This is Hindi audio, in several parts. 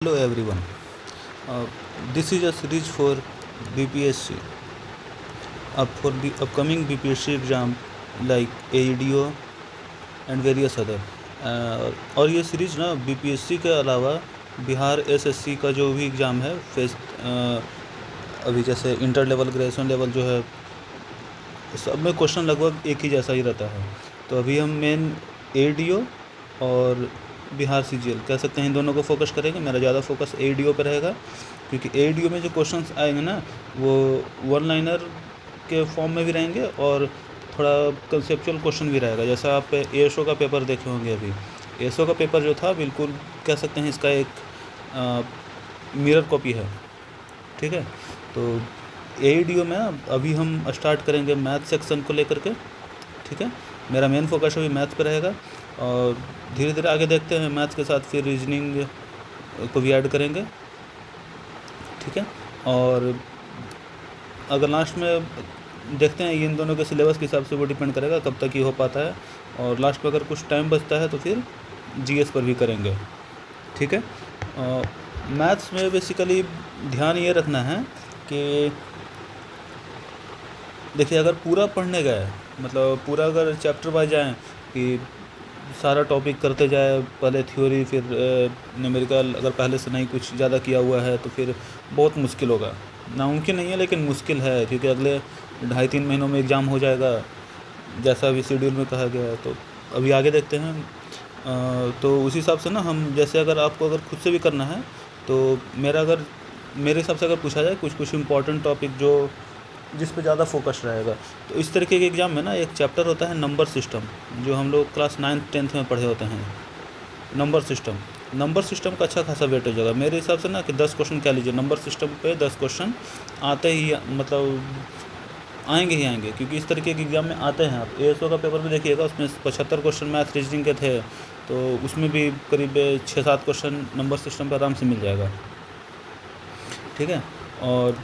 Hello everyone. Uh, this is a series for BPSC. For the upcoming BPSC exam like AEDO and various other. और ये सीरीज ना BPSC के अलावा बिहार SSC का जो भी एग्ज़ाम है अभी जैसे इंटर लेवल ग्रेजुएशन लेवल जो है सब में क्वेश्चन लगभग एक ही जैसा ही रहता है। तो अभी हम मेन AEDO और बिहार CGL कह सकते हैं इन दोनों को फोकस करेंगे। मेरा ज़्यादा फोकस AEDO पे रहेगा क्योंकि AEDO में जो क्वेश्चंस आएंगे ना वो वन लाइनर के फॉर्म में भी रहेंगे और थोड़ा कंसेप्चुअल क्वेश्चन भी रहेगा। जैसा आप ASO का पेपर देखे होंगे, अभी ASO का पेपर जो था बिल्कुल कह सकते हैं इसका एक मिरर कॉपी है। ठीक है, तो AEDO में अभी हम स्टार्ट करेंगे मैथ सेक्शन को लेकर के। ठीक है, मेरा मेन फोकस अभी मैथ पे रहेगा और धीरे धीरे आगे देखते हैं मैथ्स के साथ फिर रीजनिंग को भी ऐड करेंगे। ठीक है, और अगर लास्ट में देखते हैं इन दोनों के सिलेबस के हिसाब से वो डिपेंड करेगा कब तक ये हो पाता है, और लास्ट में अगर कुछ टाइम बचता है तो फिर GS पर भी करेंगे। ठीक है, मैथ्स में बेसिकली ध्यान ये रखना है कि देखिए अगर पूरा पढ़ने गए मतलब पूरा अगर चैप्टर वाइज जाएँ कि सारा टॉपिक करते जाए, पहले थ्योरी फिर न्यूमेरिकल, अगर पहले से नहीं कुछ ज़्यादा किया हुआ है तो फिर बहुत मुश्किल होगा। नामुमकिन नहीं है लेकिन मुश्किल है क्योंकि अगले 2.5-3 महीनों में एग्ज़ाम हो जाएगा जैसा अभी शेड्यूल में कहा गया है। तो अभी आगे देखते हैं। तो उस हिसाब से ना हम जैसे अगर आपको अगर खुद से भी करना है तो मेरे हिसाब से अगर पूछा जाए कुछ इंपॉर्टेंट टॉपिक जो जिस पे ज़्यादा फोकस रहेगा, तो इस तरीके के एग्ज़ाम में ना एक चैप्टर होता है नंबर सिस्टम, जो हम लोग क्लास 9th-10th में पढ़े होते हैं। नंबर सिस्टम का अच्छा खासा वेट हो जाएगा मेरे हिसाब से ना कि 10 क्वेश्चन कह लीजिए नंबर सिस्टम पे 10 क्वेश्चन आते ही मतलब आएंगे क्योंकि इस तरीके के एग्ज़ाम में आते हैं। आप ASO का पेपर भी देखिएगा, उसमें 75 क्वेश्चन मैथ रीजनिंग के थे, तो उसमें भी करीब 6-7 क्वेश्चन नंबर सिस्टम पर आराम से मिल जाएगा। ठीक है, और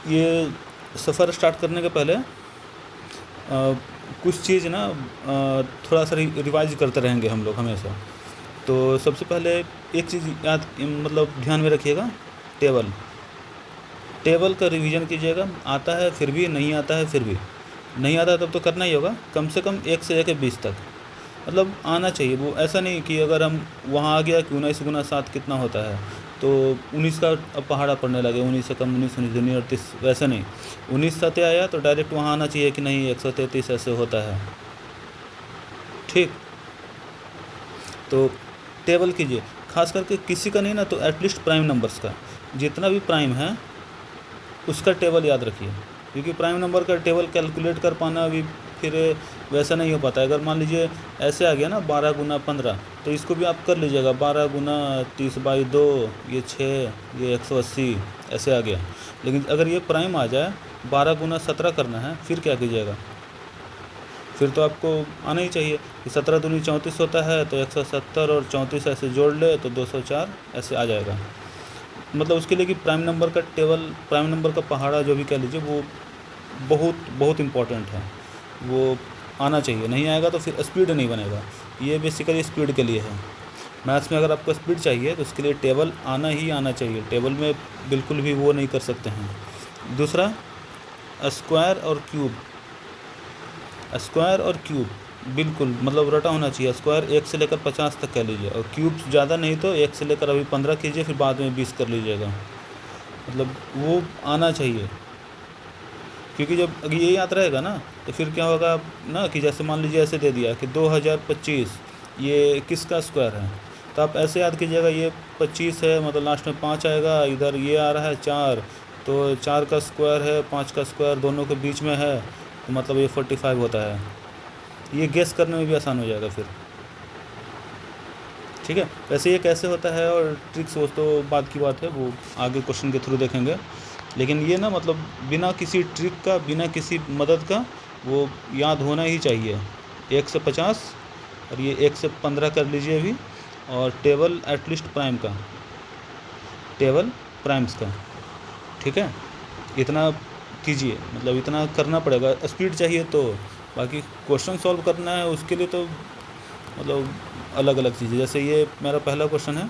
ये सफ़र स्टार्ट करने के पहले कुछ चीज़ ना थोड़ा सा रिवाइज करते रहेंगे हम लोग हमेशा। तो सबसे पहले एक चीज़ याद मतलब ध्यान में रखिएगा, टेबल का रिवीजन कीजिएगा। आता है फिर भी, नहीं आता है फिर भी, नहीं आता है तब तो करना ही होगा। कम से कम 1 से लेकर 20 तक मतलब आना चाहिए। वो ऐसा नहीं कि अगर हम वहाँ आ गया कि 19 गुना 7 कितना होता है तो 19 का अब पहाड़ा पड़ने लगे, 19 से कम 19, 19 दूनी 38, वैसे नहीं। 19 सतह आया तो डायरेक्ट वहाँ आना चाहिए कि नहीं 133 ऐसे होता है। ठीक, तो टेबल कीजिए, खास करके किसी का नहीं ना तो एटलीस्ट प्राइम नंबर्स का, जितना भी प्राइम है उसका टेबल याद रखिए, क्योंकि प्राइम नंबर का टेबल कैलकुलेट कर पाना अभी फिर वैसा नहीं हो पाता है। अगर मान लीजिए ऐसे आ गया ना 12 गुना 15, तो इसको भी आप कर लीजिएगा 12 गुना 30/2, ये 6, ये 180 ऐसे आ गया। लेकिन अगर ये प्राइम आ जाए 12 गुना 17 करना है, फिर क्या कीजिएगा? फिर तो आपको आना ही चाहिए कि 17 दूनी 34 होता है, तो 170 और 34 ऐसे जोड़ ले तो 204 ऐसे आ जाएगा। मतलब उसके लिए कि प्राइम नंबर का टेबल, प्राइम नंबर का पहाड़ा जो भी कह लीजिए, वो बहुत बहुत इम्पॉर्टेंट है, वो आना चाहिए। नहीं आएगा तो फिर स्पीड नहीं बनेगा। ये बेसिकली स्पीड के लिए है। मैथ्स में अगर आपको स्पीड चाहिए तो उसके लिए टेबल आना ही आना चाहिए, टेबल में बिल्कुल भी वो नहीं कर सकते हैं। दूसरा, स्क्वायर और क्यूब बिल्कुल मतलब रटा होना चाहिए। स्क्वायर 1 से लेकर 50 तक कह लीजिए, और क्यूब ज़्यादा नहीं तो 1 से लेकर अभी 15 कीजिए, फिर बाद में 20 कर लीजिएगा। मतलब वो आना चाहिए, क्योंकि जब अगर ये याद रहेगा ना तो फिर क्या होगा ना कि जैसे मान लीजिए ऐसे दे दिया कि 2025 ये किसका स्क्वायर है, तो आप ऐसे याद कीजिएगा ये 25 है, मतलब लास्ट में 5 आएगा, इधर ये आ रहा है 4, तो 4 का स्क्वायर है, 5 का स्क्वायर दोनों के बीच में है, तो मतलब ये 45 होता है। ये गेस करने में भी आसान हो जाएगा फिर। ठीक है, वैसे ये कैसे होता है और ट्रिक्स वो तो बात की बात है, वो आगे क्वेश्चन के थ्रू देखेंगे। लेकिन ये ना मतलब बिना किसी ट्रिक का, बिना किसी मदद का वो याद होना ही चाहिए। 1 से 50 और ये 1 से 15 कर लीजिए अभी, और टेबल एटलीस्ट प्राइम का, टेबल प्राइम्स का। ठीक है, इतना कीजिए, मतलब इतना करना पड़ेगा। स्पीड चाहिए तो, बाकी क्वेश्चन सॉल्व करना है उसके लिए तो मतलब अलग अलग चीज़ें। जैसे ये मेरा पहला क्वेश्चन है,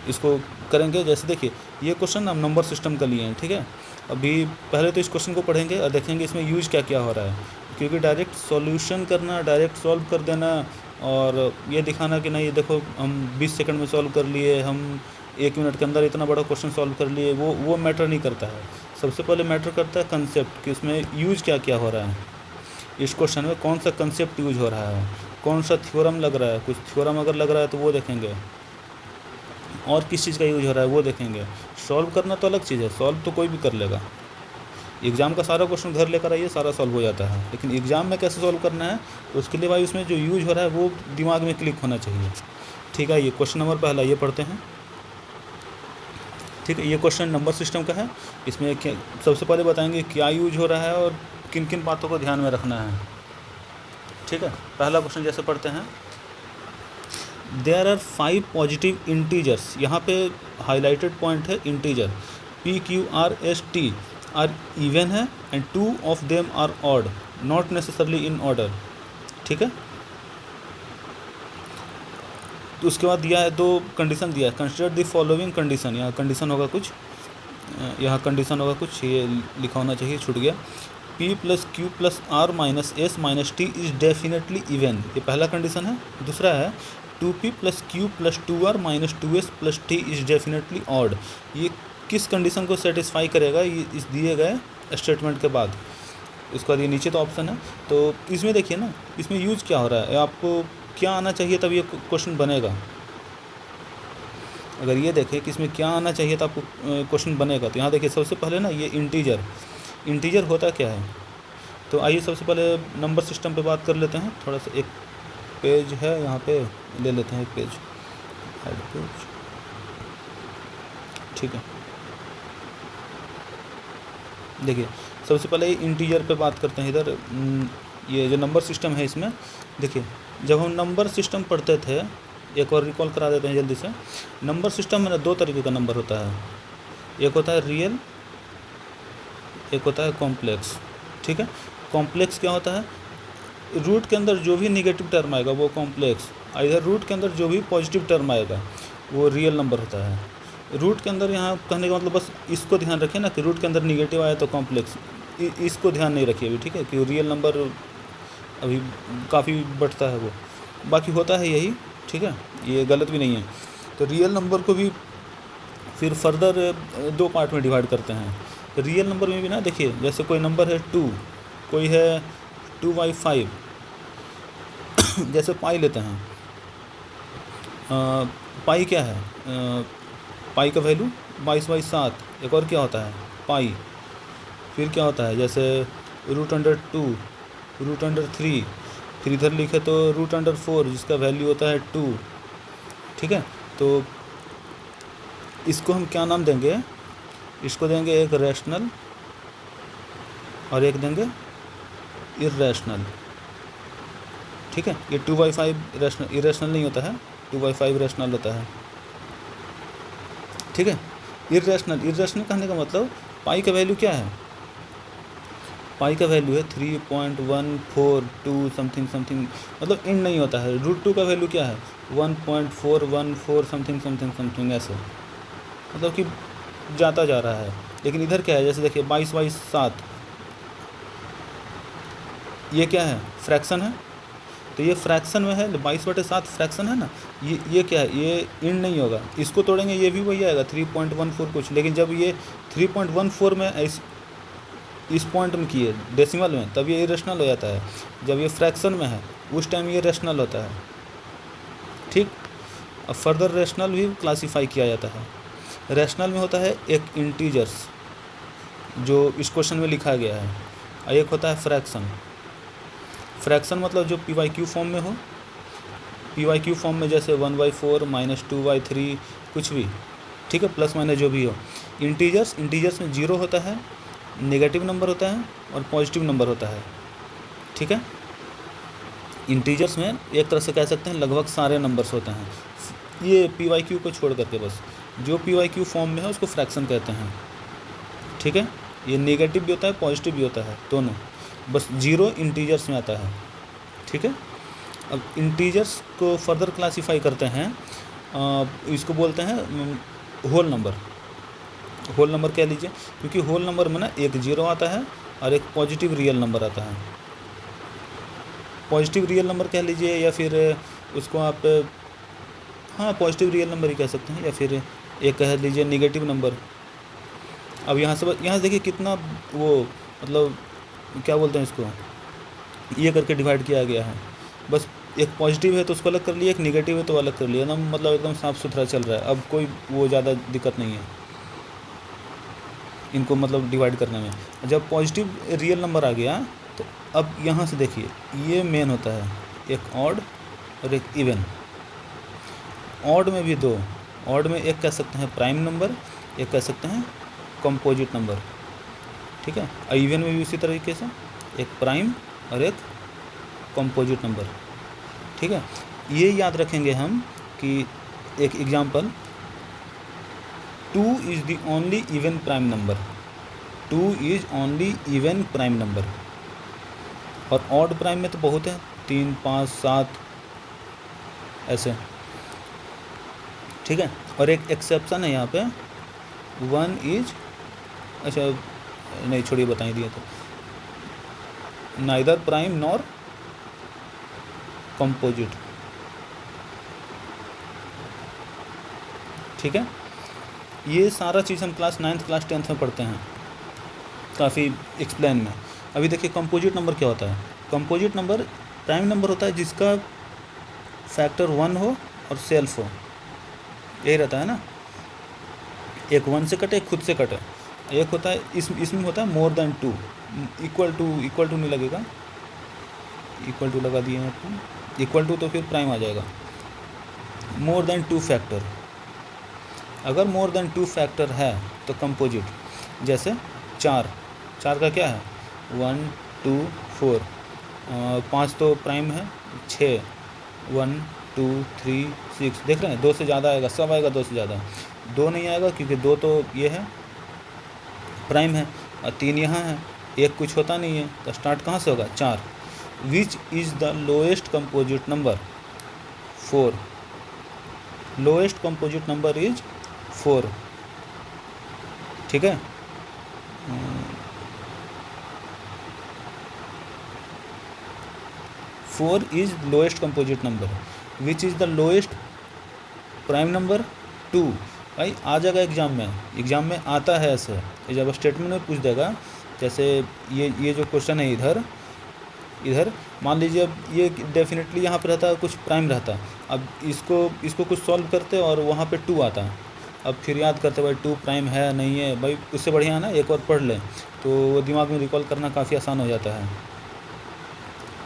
इसको करेंगे। जैसे देखिए ये क्वेश्चन हम नंबर सिस्टम का लिए हैं, ठीक है। अभी पहले तो इस क्वेश्चन को पढ़ेंगे और देखेंगे इसमें यूज क्या क्या हो रहा है, क्योंकि डायरेक्ट सॉल्यूशन करना, डायरेक्ट सॉल्व कर देना और ये दिखाना कि नहीं देखो हम 20 सेकंड में सॉल्व कर लिए, हम 1 मिनट के अंदर इतना बड़ा क्वेश्चन सॉल्व कर लिए, वो मैटर नहीं करता है। सबसे पहले मैटर करता है कंसेप्ट, कि इसमें यूज क्या क्या हो रहा है, इस क्वेश्चन में कौन सा कंसेप्ट यूज हो रहा है, कौन सा थ्योरम लग रहा है। कुछ थ्योरम अगर लग रहा है तो वो देखेंगे, और किस चीज़ का यूज हो रहा है वो देखेंगे। सॉल्व करना तो अलग चीज़ है, सॉल्व तो कोई भी कर लेगा। एग्ज़ाम का सारा क्वेश्चन घर लेकर आइए, सारा सॉल्व हो जाता है, लेकिन एग्ज़ाम में कैसे सॉल्व करना है तो उसके लिए भाई उसमें जो यूज हो रहा है वो दिमाग में क्लिक होना चाहिए। ठीक है, ये क्वेश्चन नंबर पहला ये पढ़ते हैं। ठीक है, ये क्वेश्चन नंबर सिस्टम का है। इसमें क्या सबसे पहले बताएंगे क्या यूज हो रहा है और किन किन बातों को ध्यान में रखना है। ठीक है, पहला क्वेश्चन जैसे पढ़ते हैं, देयर आर 5 पॉजिटिव इंटीजर्स। यहाँ पे हाईलाइटेड पॉइंट है इंटीजर, PQRST आर इवन है and 2 of them are odd, not necessarily in order. ठीक है, तो उसके बाद दिया है 2 कंडीशन दिया है, कंसिडर द फॉलोइंग कंडीशन। यहाँ कंडीशन होगा कुछ, यहाँ कंडीशन होगा कुछ, ये लिखा होना चाहिए, छूट गया। P + Q + R - S - T is definitely even, ये पहला कंडीशन है। दूसरा है 2P + Q + 2R - 2S + T is definitely odd. ये किस कंडीशन को सेटिस्फाई करेगा, ये इस दिए गए स्टेटमेंट के बाद। इसके बाद ये नीचे तो ऑप्शन है, तो इसमें देखिए ना, इसमें यूज क्या हो रहा है, आपको क्या आना चाहिए तब ये क्वेश्चन बनेगा। अगर ये देखें कि इसमें क्या आना चाहिए तो आपको क्वेश्चन बनेगा, तो यहाँ देखिए सबसे पहले ना ये इंटीजर होता क्या है। तो आइए सबसे पहले नंबर सिस्टम पे बात कर लेते हैं। थोड़ा सा एक पेज है यहाँ पे, ले लेते हैं एक पेज, हेड पेज। ठीक है, देखिए सबसे पहले इंटीजर पे बात करते हैं। इधर ये जो नंबर सिस्टम है इसमें देखिए, जब हम नंबर सिस्टम पढ़ते थे, एक और रिकॉल करा देते हैं जल्दी से। नंबर सिस्टम में ना 2 तरीके का नंबर होता है, एक होता है रियल, एक होता है कॉम्प्लेक्स। ठीक है, कॉम्प्लेक्स क्या होता है, रूट के अंदर जो भी निगेटिव टर्म आएगा वो कॉम्प्लेक्स, इधर रूट के अंदर जो भी पॉजिटिव टर्म आएगा वो रियल नंबर होता है। रूट के अंदर यहाँ कहने का मतलब बस इसको ध्यान रखें ना कि रूट के अंदर निगेटिव आया तो कॉम्प्लेक्स, इसको ध्यान नहीं रखिए अभी। ठीक है, कि रियल नंबर अभी काफ़ी बढ़ता है वो, बाकी होता है यही। ठीक है, ये गलत भी नहीं है। तो रियल नंबर को भी फिर फर्दर 2 पार्ट में डिवाइड करते हैं। रियल नंबर में भी ना देखिए, जैसे कोई नंबर है 2, कोई है 2/5, जैसे पाई लेते हैं। पाई क्या है, पाई का वैल्यू 22/7। एक और क्या होता है पाई, फिर क्या होता है जैसे √2, √3, फिर इधर लिखे तो √4 जिसका वैल्यू होता है 2। ठीक है, तो इसको हम क्या नाम देंगे, इसको देंगे एक रैशनल और एक देंगे इर्रेशनल। ठीक है, ये 2/5 इरेशनल नहीं होता है, 2/5 रैशनल होता है। ठीक है, इर्रेशनल कहने का मतलब पाई का वैल्यू क्या है, पाई का वैल्यू है 3.142 समथिंग समथिंग, मतलब इंड नहीं होता है। √2 का वैल्यू क्या है 1.414 समथिंग समथिंग समथिंग, ऐसे मतलब कि जाता जा रहा है। लेकिन इधर क्या है, जैसे देखिए 22/7, ये क्या है फ्रैक्शन है, तो ये फ्रैक्शन में है, 22/7 फ्रैक्शन है ना, ये क्या है, ये इंड नहीं होगा। इसको तोड़ेंगे ये भी वही आएगा 3.14 कुछ, लेकिन जब ये 3.14 में इस पॉइंट में किए डेसिमल में, तब ये इरेशनल हो जाता है। जब ये फ्रैक्शन में है उस टाइम ये रेशनल होता है। ठीक, अब फर्दर रेशनल भी क्लासीफाई किया जाता है। रेशनल में होता है एक इंटीजर्स जो इस क्वेश्चन में लिखा गया है, और एक होता है फ्रैक्शन। फ्रैक्शन मतलब जो PYQ फॉर्म में हो, PYQ फॉर्म में जैसे 1/4 -2/3 कुछ भी। ठीक है, प्लस माइनस जो भी हो। इंटीजर्स में 0 होता है, नेगेटिव नंबर होता है और पॉजिटिव नंबर होता है। ठीक है, इंटीजर्स में एक तरह से कह सकते हैं लगभग सारे नंबर्स होते हैं। ये PYQ को छोड़ करके बस जो PYQ फॉर्म में है उसको फ्रैक्शन कहते हैं। ठीक है, ये नेगेटिव भी होता है पॉजिटिव भी होता है दोनों, बस 0 इंटीजर्स में आता है। ठीक है, अब इंटीजर्स को फर्दर क्लासीफाई करते हैं इसको बोलते हैं होल नंबर। होल नंबर कह लीजिए, क्योंकि होल नंबर में ना एक जीरो आता है और एक पॉजिटिव रियल नंबर आता है। पॉजिटिव रियल नंबर कह लीजिए, या फिर उसको आप, हाँ पॉजिटिव रियल नंबर ही कह सकते हैं, या फिर एक कह लीजिए नेगेटिव नंबर। अब यहाँ से देखिए कितना वो, मतलब क्या बोलते हैं इसको, ये करके डिवाइड किया गया है। बस एक पॉजिटिव है तो उसको अलग कर लिया, एक नेगेटिव है तो अलग कर लिया, एकदम मतलब एकदम साफ़ सुथरा चल रहा है। अब कोई वो ज़्यादा दिक्कत नहीं है इनको मतलब डिवाइड करने में। जब पॉजिटिव रियल नंबर आ गया तो अब यहाँ से देखिए ये मेन होता है, एक ऑड और एक इवन। ऑड में भी दो, ऑड में एक कह सकते हैं प्राइम नंबर, एक कह सकते हैं कंपोजिट नंबर, ठीक है। और इवन में भी उसी तरीके से एक प्राइम और एक कंपोजिट नंबर, ठीक है। ये याद रखेंगे हम कि एक example, 2 is the only even prime number, 2 is only even prime number. और ऑड प्राइम में तो बहुत है, 3, 5, 7 ऐसे, ठीक है। और एक एक्सेप्शन है यहाँ पे, 1 इज, अच्छा नहीं छोड़िए बता ही दिया तो, नाइदर प्राइम नॉर कंपोजिट, ठीक है। ये सारा चीज़ हम क्लास 9th क्लास 10th में पढ़ते हैं काफ़ी एक्सप्लेन में। अभी देखिए कंपोजिट नंबर क्या होता है। कंपोजिट नंबर प्राइम नंबर होता है जिसका फैक्टर 1 हो और सेल्फ हो, यही रहता है ना। एक 1 से कटे, एक खुद से कटे। एक होता है इसमें होता है मोर देन 2, इक्वल टू नहीं लगेगा, इक्वल टू लगा दिए हैं अपन, इक्वल टू तो फिर प्राइम आ जाएगा। मोर देन 2 फैक्टर, अगर मोर देन 2 फैक्टर है तो कंपोजिट। जैसे 4 का क्या है, 1 2 4, 5 तो प्राइम है, 6 1 2 3 6, देख रहे हैं 2 से ज़्यादा आएगा, सब आएगा 2 से ज़्यादा। 2 नहीं आएगा क्योंकि 2 तो ये है प्राइम है, और 3 यहाँ है, एक कुछ होता नहीं है, तो स्टार्ट कहाँ से होगा, 4। Which is the lowest composite number, 4। Lowest composite number is 4, ठीक है। 4 is lowest composite number. Which is the lowest prime number, 2। भाई आ जाएगा एग्ज़ाम में आता है ऐसे, जब स्टेटमेंट में पूछ देगा। जैसे ये जो क्वेश्चन है इधर मान लीजिए, अब ये डेफिनेटली यहाँ पर रहता है कुछ प्राइम रहता, अब इसको कुछ सॉल्व करते और वहाँ पे 2 आता, अब फिर याद करते भाई 2 प्राइम है नहीं है, भाई उससे बढ़िया है ना एक और पढ़ लें, तो वो दिमाग में रिकॉल करना काफ़ी आसान हो जाता है,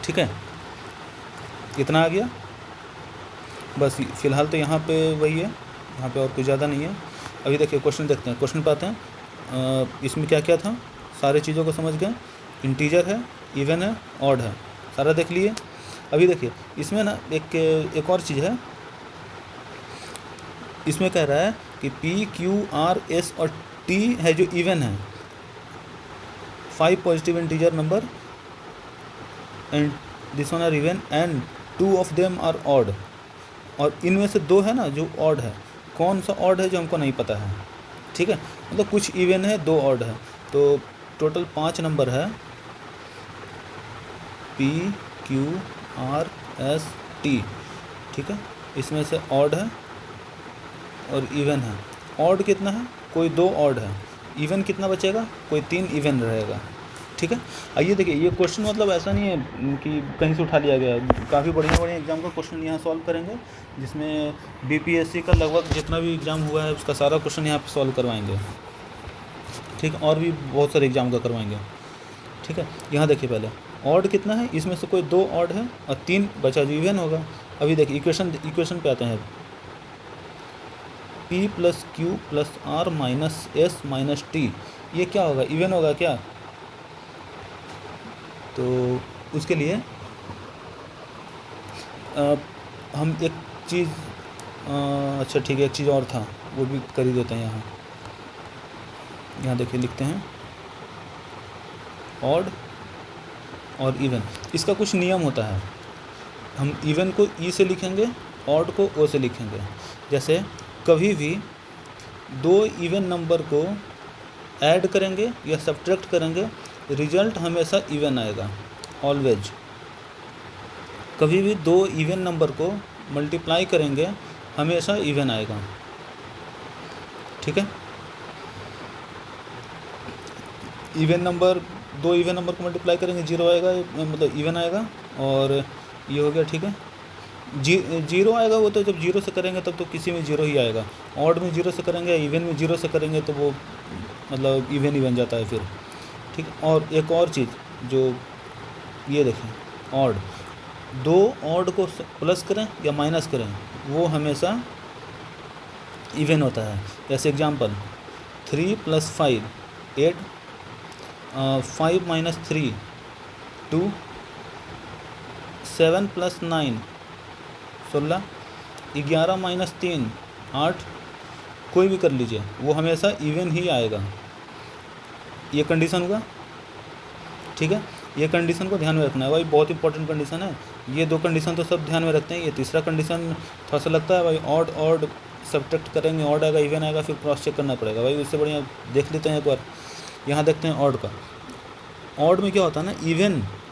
ठीक है। इतना आ गया बस, फ़िलहाल तो यहाँ पे वही है, यहाँ पे और कुछ ज़्यादा नहीं है। अभी देखिए क्वेश्चन देखते हैं, क्वेश्चन पे आते हैं। इसमें क्या क्या था, सारे चीज़ों को समझ गए। इंटीजर है, इवन है, ऑड है, सारा देख लिए। अभी देखिए इसमें ना एक और चीज़ है, इसमें कह रहा है कि P Q R S और T है जो इवन है, 5 positive integer number and this one are even and 2 of them are odd. और इनमें से 2 है ना जो ऑड है, कौन सा ऑड है जो हमको नहीं पता है, ठीक है। मतलब कुछ इवन है, 2 ऑड है, तो टोटल 5 नंबर है, P Q R S T, ठीक है। इसमें से ऑड है और इवन है। ऑड कितना है, कोई 2 ऑड है, इवन कितना बचेगा, कोई 3 इवन रहेगा, ठीक है। आइए देखिए ये क्वेश्चन मतलब ऐसा नहीं है कि कहीं से उठा लिया गया है, काफ़ी बढ़िया एग्जाम का क्वेश्चन यहाँ सॉल्व करेंगे, जिसमें BPSC का लगभग जितना भी एग्ज़ाम हुआ है उसका सारा क्वेश्चन यहाँ पे सॉल्व करवाएंगे, ठीक है। और भी बहुत सारे एग्जाम का करवाएंगे, ठीक है। यहाँ देखिए पहले ऑड कितना है, इसमें से कोई 2 ऑड है और 3 बचा जो इवन होगा। अभी देखिए इक्वेशन पे आते हैं, P + Q + R - S - T, ये क्या होगा, इवन होगा क्या। तो उसके लिए हम एक चीज़, अच्छा ठीक है, एक चीज़ और था वो भी कर ही देते हैं। यहाँ देखिए लिखते हैं ऑड और इवन, इसका कुछ नियम होता है। हम इवन को E से लिखेंगे, ऑड को O से लिखेंगे। जैसे कभी भी दो इवन नंबर को ऐड करेंगे या सब्ट्रैक्ट करेंगे, रिजल्ट हमेशा इवन आएगा, ऑलवेज। कभी भी दो इवन नंबर को मल्टीप्लाई करेंगे हमेशा इवन आएगा, ठीक है। इवन नंबर, दो इवन नंबर को मल्टीप्लाई करेंगे जीरो आएगा, मतलब इवन आएगा, और ये हो गया, ठीक है। जीरो आएगा वो तो जब जीरो से करेंगे तब तो किसी में जीरो ही आएगा। ऑड में जीरो से करेंगे, इवन में जीरो से करेंगे तो वो मतलब इवन ही बन जाता है फिर, ठीक है। और एक और चीज़ जो ये देखें, ऑड, दो ऑड को प्लस करें या माइनस करें वो हमेशा इवन होता है। जैसे एग्जांपल 3 + 5 8, 5 - 3 2, 7 + 9 16, 11 - 3 8, कोई भी कर लीजिए वो हमेशा इवन ही आएगा। ये कंडीशन हुआ, ठीक है। ये कंडीशन को ध्यान में रखना है भाई, बहुत इंपॉर्टेंट कंडीशन है। ये दो कंडीशन तो सब ध्यान में रखते हैं, ये तीसरा कंडीशन थोड़ा सा लगता है भाई, ऑड सब्ट्रैक्ट करेंगे, ऑड आएगा इवन आएगा, फिर क्रॉस चेक करना पड़ेगा भाई। उससे बढ़िया देख लेते हैं एक बार, यहाँ देखते हैं ऑड का। ऑड में क्या होता है ना,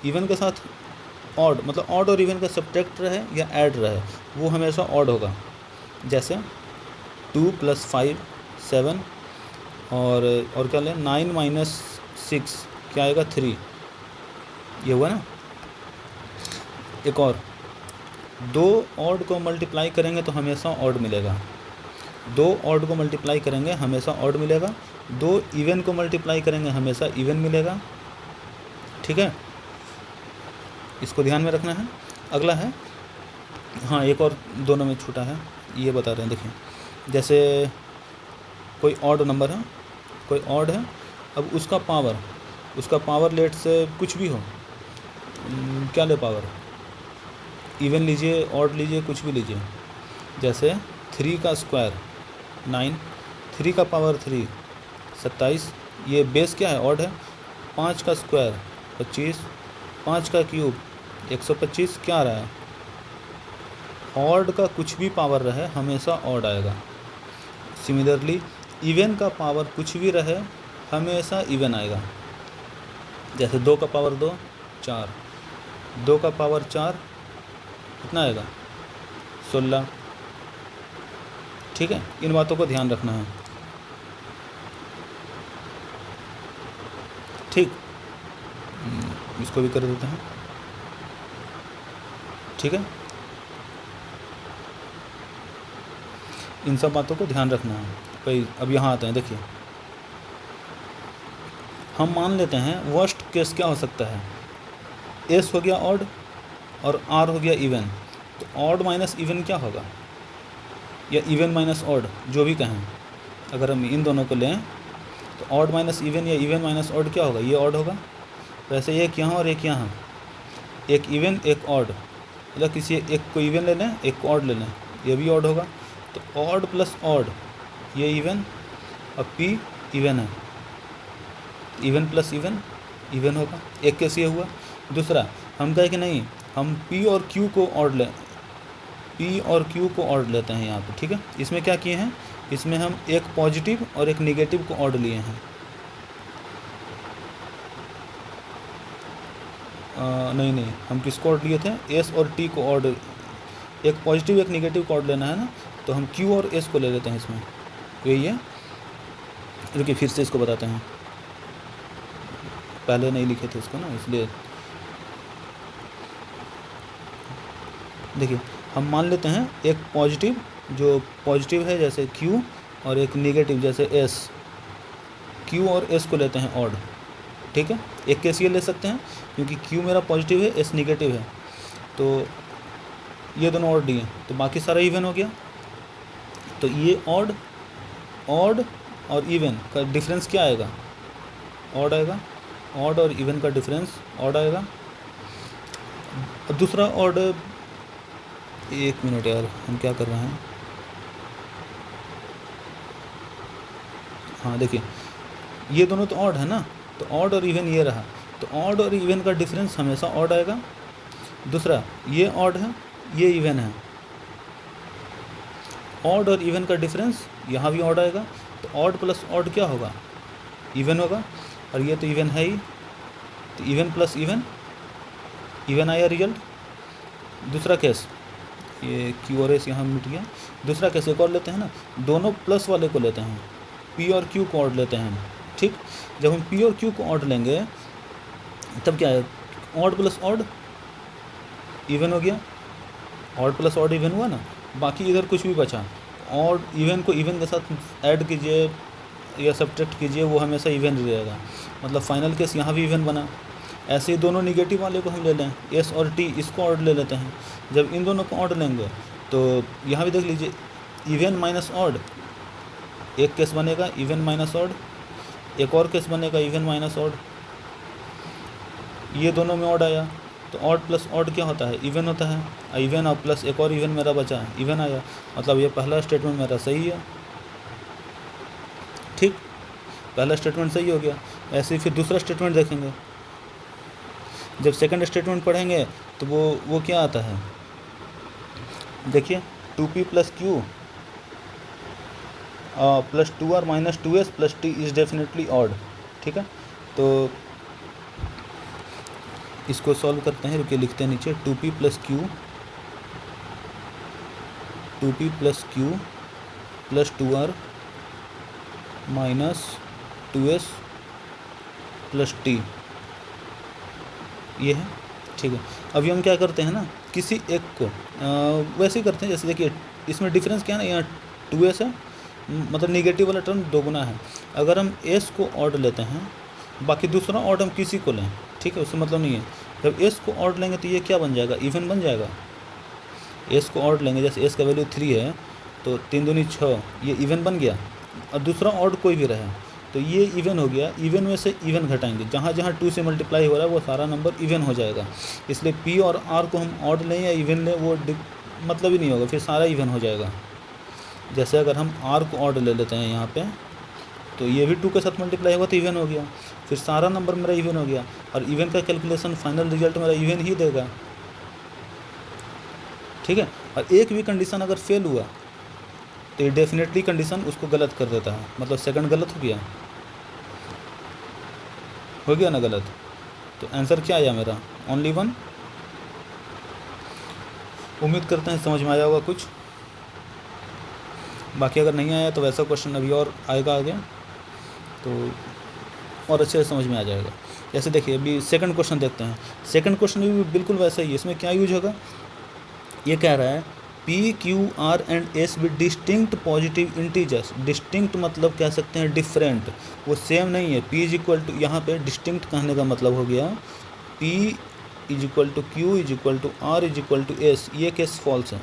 इवन के साथ ऑड, मतलब ऑड और इवन का सब्ट्रैक्ट रहे या ऐड रहे वो हमेशा ऑड होगा। जैसे 2 + 5 7, और क्या लें, 9 - 6 क्या आएगा 3, ये हुआ ना। एक और, दो ऑड को मल्टीप्लाई करेंगे तो हमेशा ऑड मिलेगा, दो ऑड को मल्टीप्लाई करेंगे हमेशा ऑड मिलेगा, दो इवन को मल्टीप्लाई करेंगे हमेशा इवन मिलेगा, ठीक है। इसको ध्यान में रखना है। अगला है, हाँ एक और दोनों में छूटा है, ये बता रहे हैं, देखिए। जैसे कोई ऑड नंबर है, कोई ऑड है, अब उसका पावर लेट से कुछ भी हो, क्या ले पावर, इवन लीजिए, ऑड लीजिए, कुछ भी लीजिए। जैसे 3 का स्क्वायर 9, 3 का पावर 3 27, ये बेस क्या है, ऑड है। 5 का स्क्वायर 25, 5 का क्यूब 125, क्या आ रहा है, ऑड का कुछ भी पावर रहे हमेशा ऑड आएगा। सिमिलरली इवन का पावर कुछ भी रहे हमेशा इवन आएगा। जैसे 2 का पावर 2 4, 2 का पावर 4 कितना आएगा 16, ठीक है। इन बातों को ध्यान रखना है, ठीक। इसको भी कर देते हैं, ठीक है। इन सब बातों को ध्यान रखना है भाई। अब यहाँ आते हैं, देखिए हम मान लेते हैं वर्स्ट केस क्या हो सकता है, एस हो गया ऑड और आर हो गया इवन, तो ऑड माइनस इवन क्या होगा, या इवन माइनस ऑड, जो भी कहें। अगर हम इन दोनों को लें तो ऑड माइनस इवन या इवन माइनस ऑड क्या होगा, ये ऑड होगा। वैसे एक यहाँ और एक यहाँ, एक इवन एक ऑड, मतलब किसी एक को इवन ले लें एक को ऑड ले लें, ये भी ऑड होगा। तो ऑड प्लस ऑड ये इवन, और पी इवन है, इवन प्लस इवन इवन होगा। एक केस ये हुआ। दूसरा हम कहें कि नहीं, हम पी और क्यू को ऑड लें, पी और क्यू को ऑड लेते हैं यहाँ पे, ठीक है। इसमें क्या किए हैं, इसमें हम एक पॉजिटिव और एक निगेटिव को ऑड लिए हैं। नहीं हम किसको ऑड लिए थे, एस और टी को ऑड, एक पॉजिटिव एक निगेटिव को ऑड लेना है ना, तो हम क्यू और एस को ले लेते हैं इसमें, यही है। रुकिए फिर से इसको बताते हैं, पहले नहीं लिखे थे इसको ना, इसलिए देखिए हम मान लेते हैं एक पॉजिटिव, जो पॉजिटिव है जैसे Q, और एक नेगेटिव जैसे S, Q और S को लेते हैं ऑड, ठीक है। एक केस ये ले सकते हैं क्योंकि Q मेरा पॉजिटिव है S निगेटिव है, तो ये दोनों ऑड दिए, तो बाकी सारा इवन हो गया। तो ये ऑड और इवन का डिफरेंस क्या आएगा, ऑड आएगा। ऑड और इवन का डिफरेंस ऑड आएगा। दूसरा ऑड, एक मिनट यार हम क्या कर रहे हैं, हाँ देखिए ये दोनों तो ऑड है ना, तो ऑड और इवन ये रहा, तो ऑड और इवन का डिफरेंस हमेशा ऑड आएगा। दूसरा ये ऑड है ये इवन है, ऑड और इवन का डिफरेंस, यहाँ भी ऑड आएगा, तो ऑड प्लस ऑड क्या होगा, इवन होगा, और ये तो इवन है ही, तो इवन प्लस इवन, इवन आया रिजल्ट। दूसरा केस, ये क्यू और एस यहाँ मिट गया। दूसरा केस एक और लेते हैं ना, दोनों प्लस वाले को लेते हैं, पी और क्यू को ऑड लेते हैं, ठीक। जब हम पी और क्यू को ऑड लेंगे तब क्या है, ऑड प्लस ऑड इवन हो गया, ऑड प्लस ऑड इवन हुआ ना, बाकी इधर कुछ भी बचा, ऑड इवन को इवन के साथ ऐड कीजिए या सब्ट्रैक्ट कीजिए, वो हमेशा इवन रहेगा, मतलब फाइनल केस यहाँ भी इवन बना। ऐसे ही दोनों निगेटिव वाले को हम ले लें, एस और टी, इसको ऑड ले लेते हैं। जब इन दोनों को ऑड लेंगे तो यहाँ भी देख लीजिए, इवन माइनस ऑड, एक केस बनेगा इवन माइनस ऑड, एक और केस बनेगा इवन माइनस ऑड, ये दोनों में ऑड आया, तो ऑड प्लस ऑड क्या होता है, इवन होता है, इवन और प्लस एक और इवन मेरा बचा, इवन आया, मतलब ये पहला स्टेटमेंट मेरा सही है, ठीक, पहला स्टेटमेंट सही हो गया। ऐसे ही फिर दूसरा स्टेटमेंट देखेंगे, जब सेकंड स्टेटमेंट पढ़ेंगे तो वो क्या आता है, देखिए 2p plus Q plus 2r minus 2s plus t is definitely odd, ठीक है। तो इसको सॉल्व करते हैं, रुकिए लिखते हैं नीचे, 2p plus Q plus 2r minus 2s plus t, ये है, ठीक है। अभी हम क्या करते हैं ना, किसी एक को वैसे ही करते हैं, जैसे देखिए इसमें डिफरेंस क्या है ना, यहाँ 2s है, मतलब निगेटिव वाला टर्म दोगुना है। अगर हम s को ऑड लेते हैं, बाकी दूसरा ऑड हम किसी को लें, ठीक है, उससे मतलब नहीं है। जब s को ऑड लेंगे तो ये क्या बन जाएगा, इवन बन जाएगा। s को ऑड लेंगे, जैसे s का वैल्यू 3 है तो 3 दूनी 6, ये इवन बन गया, और दूसरा ऑड कोई भी रहे तो ये इवन हो गया। इवन में से इवन घटाएंगे, जहाँ जहाँ 2 से मल्टीप्लाई हो रहा है वो सारा नंबर इवन हो जाएगा। इसलिए p और r को हम ऑड लें या इवन लें वो मतलब ही नहीं होगा, फिर सारा इवन हो जाएगा। जैसे अगर हम r को ऑड ले लेते हैं यहाँ पे, तो ये भी 2 के साथ मल्टीप्लाई होगा तो इवन हो गया, फिर सारा नंबर मेरा इवन हो गया, और इवन का कैलकुलेशन फाइनल रिजल्ट मेरा इवन ही देगा, ठीक है। और एक भी कंडीशन अगर फेल हुआ तो ये डेफिनेटली कंडीशन उसको गलत कर देता है, मतलब सेकंड गलत हो गया ना गलत। तो आंसर क्या आया मेरा, ओनली 1। उम्मीद करते हैं समझ में आया होगा कुछ, बाकी अगर नहीं आया तो वैसा क्वेश्चन अभी और आएगा आगे, तो और अच्छे से समझ में आ जाएगा। जैसे देखिए अभी सेकंड क्वेश्चन देखते हैं, सेकंड क्वेश्चन भी बिल्कुल वैसा ही है। इसमें क्या यूज होगा, ये कह रहा है P Q R and S with distinct positive integers. Distinct मतलब कह सकते हैं डिफरेंट, वो सेम नहीं है। पी इज इक्वल टू, यहाँ पे डिस्टिंक्ट कहने का मतलब हो गया P is equal to Q is equal to R is equal to S, ये केस फॉल्स है,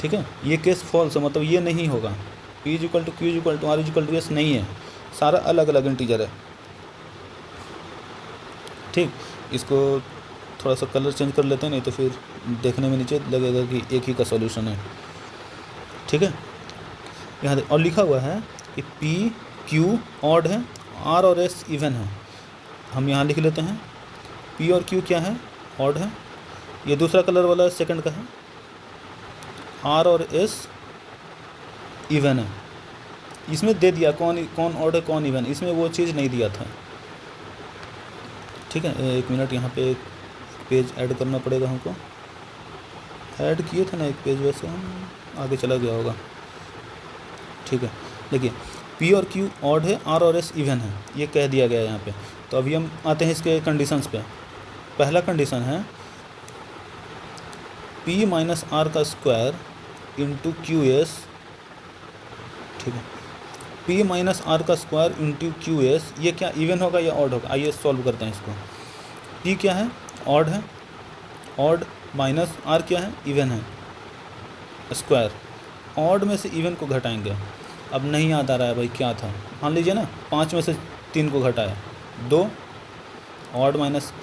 ठीक है, ये केस फॉल्स है, मतलब ये नहीं होगा। P is equal to Q is equal to R is equal to S नहीं है, सारा अलग अलग इंटीजर है, ठीक। इसको थोड़ा सा कलर चेंज कर लेते हैं, नहीं तो फिर देखने में नीचे लगेगा कि एक ही का सॉल्यूशन है, ठीक है। यहाँ और लिखा हुआ है कि पी क्यू ऑड है, आर और एस इवन है। हम यहाँ लिख लेते हैं पी और क्यू क्या है, ऑड है, ये दूसरा कलर वाला सेकंड का है, आर और एस इवन है। इसमें दे दिया कौन कौन ऑड है कौन इवन, इसमें वो चीज़ नहीं दिया था, ठीक है। एक मिनट, यहाँ पे एक पेज ऐड करना पड़ेगा हमको, ऐड किए थे ना एक पेज, वैसे हम आगे चला गया होगा, ठीक है। देखिए पी और क्यू ऑड है, आर और एस इवन है, ये कह दिया गया है यहाँ पे। तो अभी हम आते हैं इसके कंडीशंस पे। पहला कंडीशन है पी माइनस आर का स्क्वायर इंटू क्यू एस, ठीक है। पी माइनस आर का स्क्वायर इंटू क्यू एस, ये क्या इवन होगा या ऑड होगा, आइए सॉल्व करते हैं इसको। पी क्या है, ऑड है, ऑड माइनस आर क्या है, इवन है, स्क्वायर, ऑड में से इवन को घटाएंगे। अब नहीं याद आ रहा है भाई क्या था, मान लीजिए ना 5 में से 3 को घटाया 2, ऑड माइनस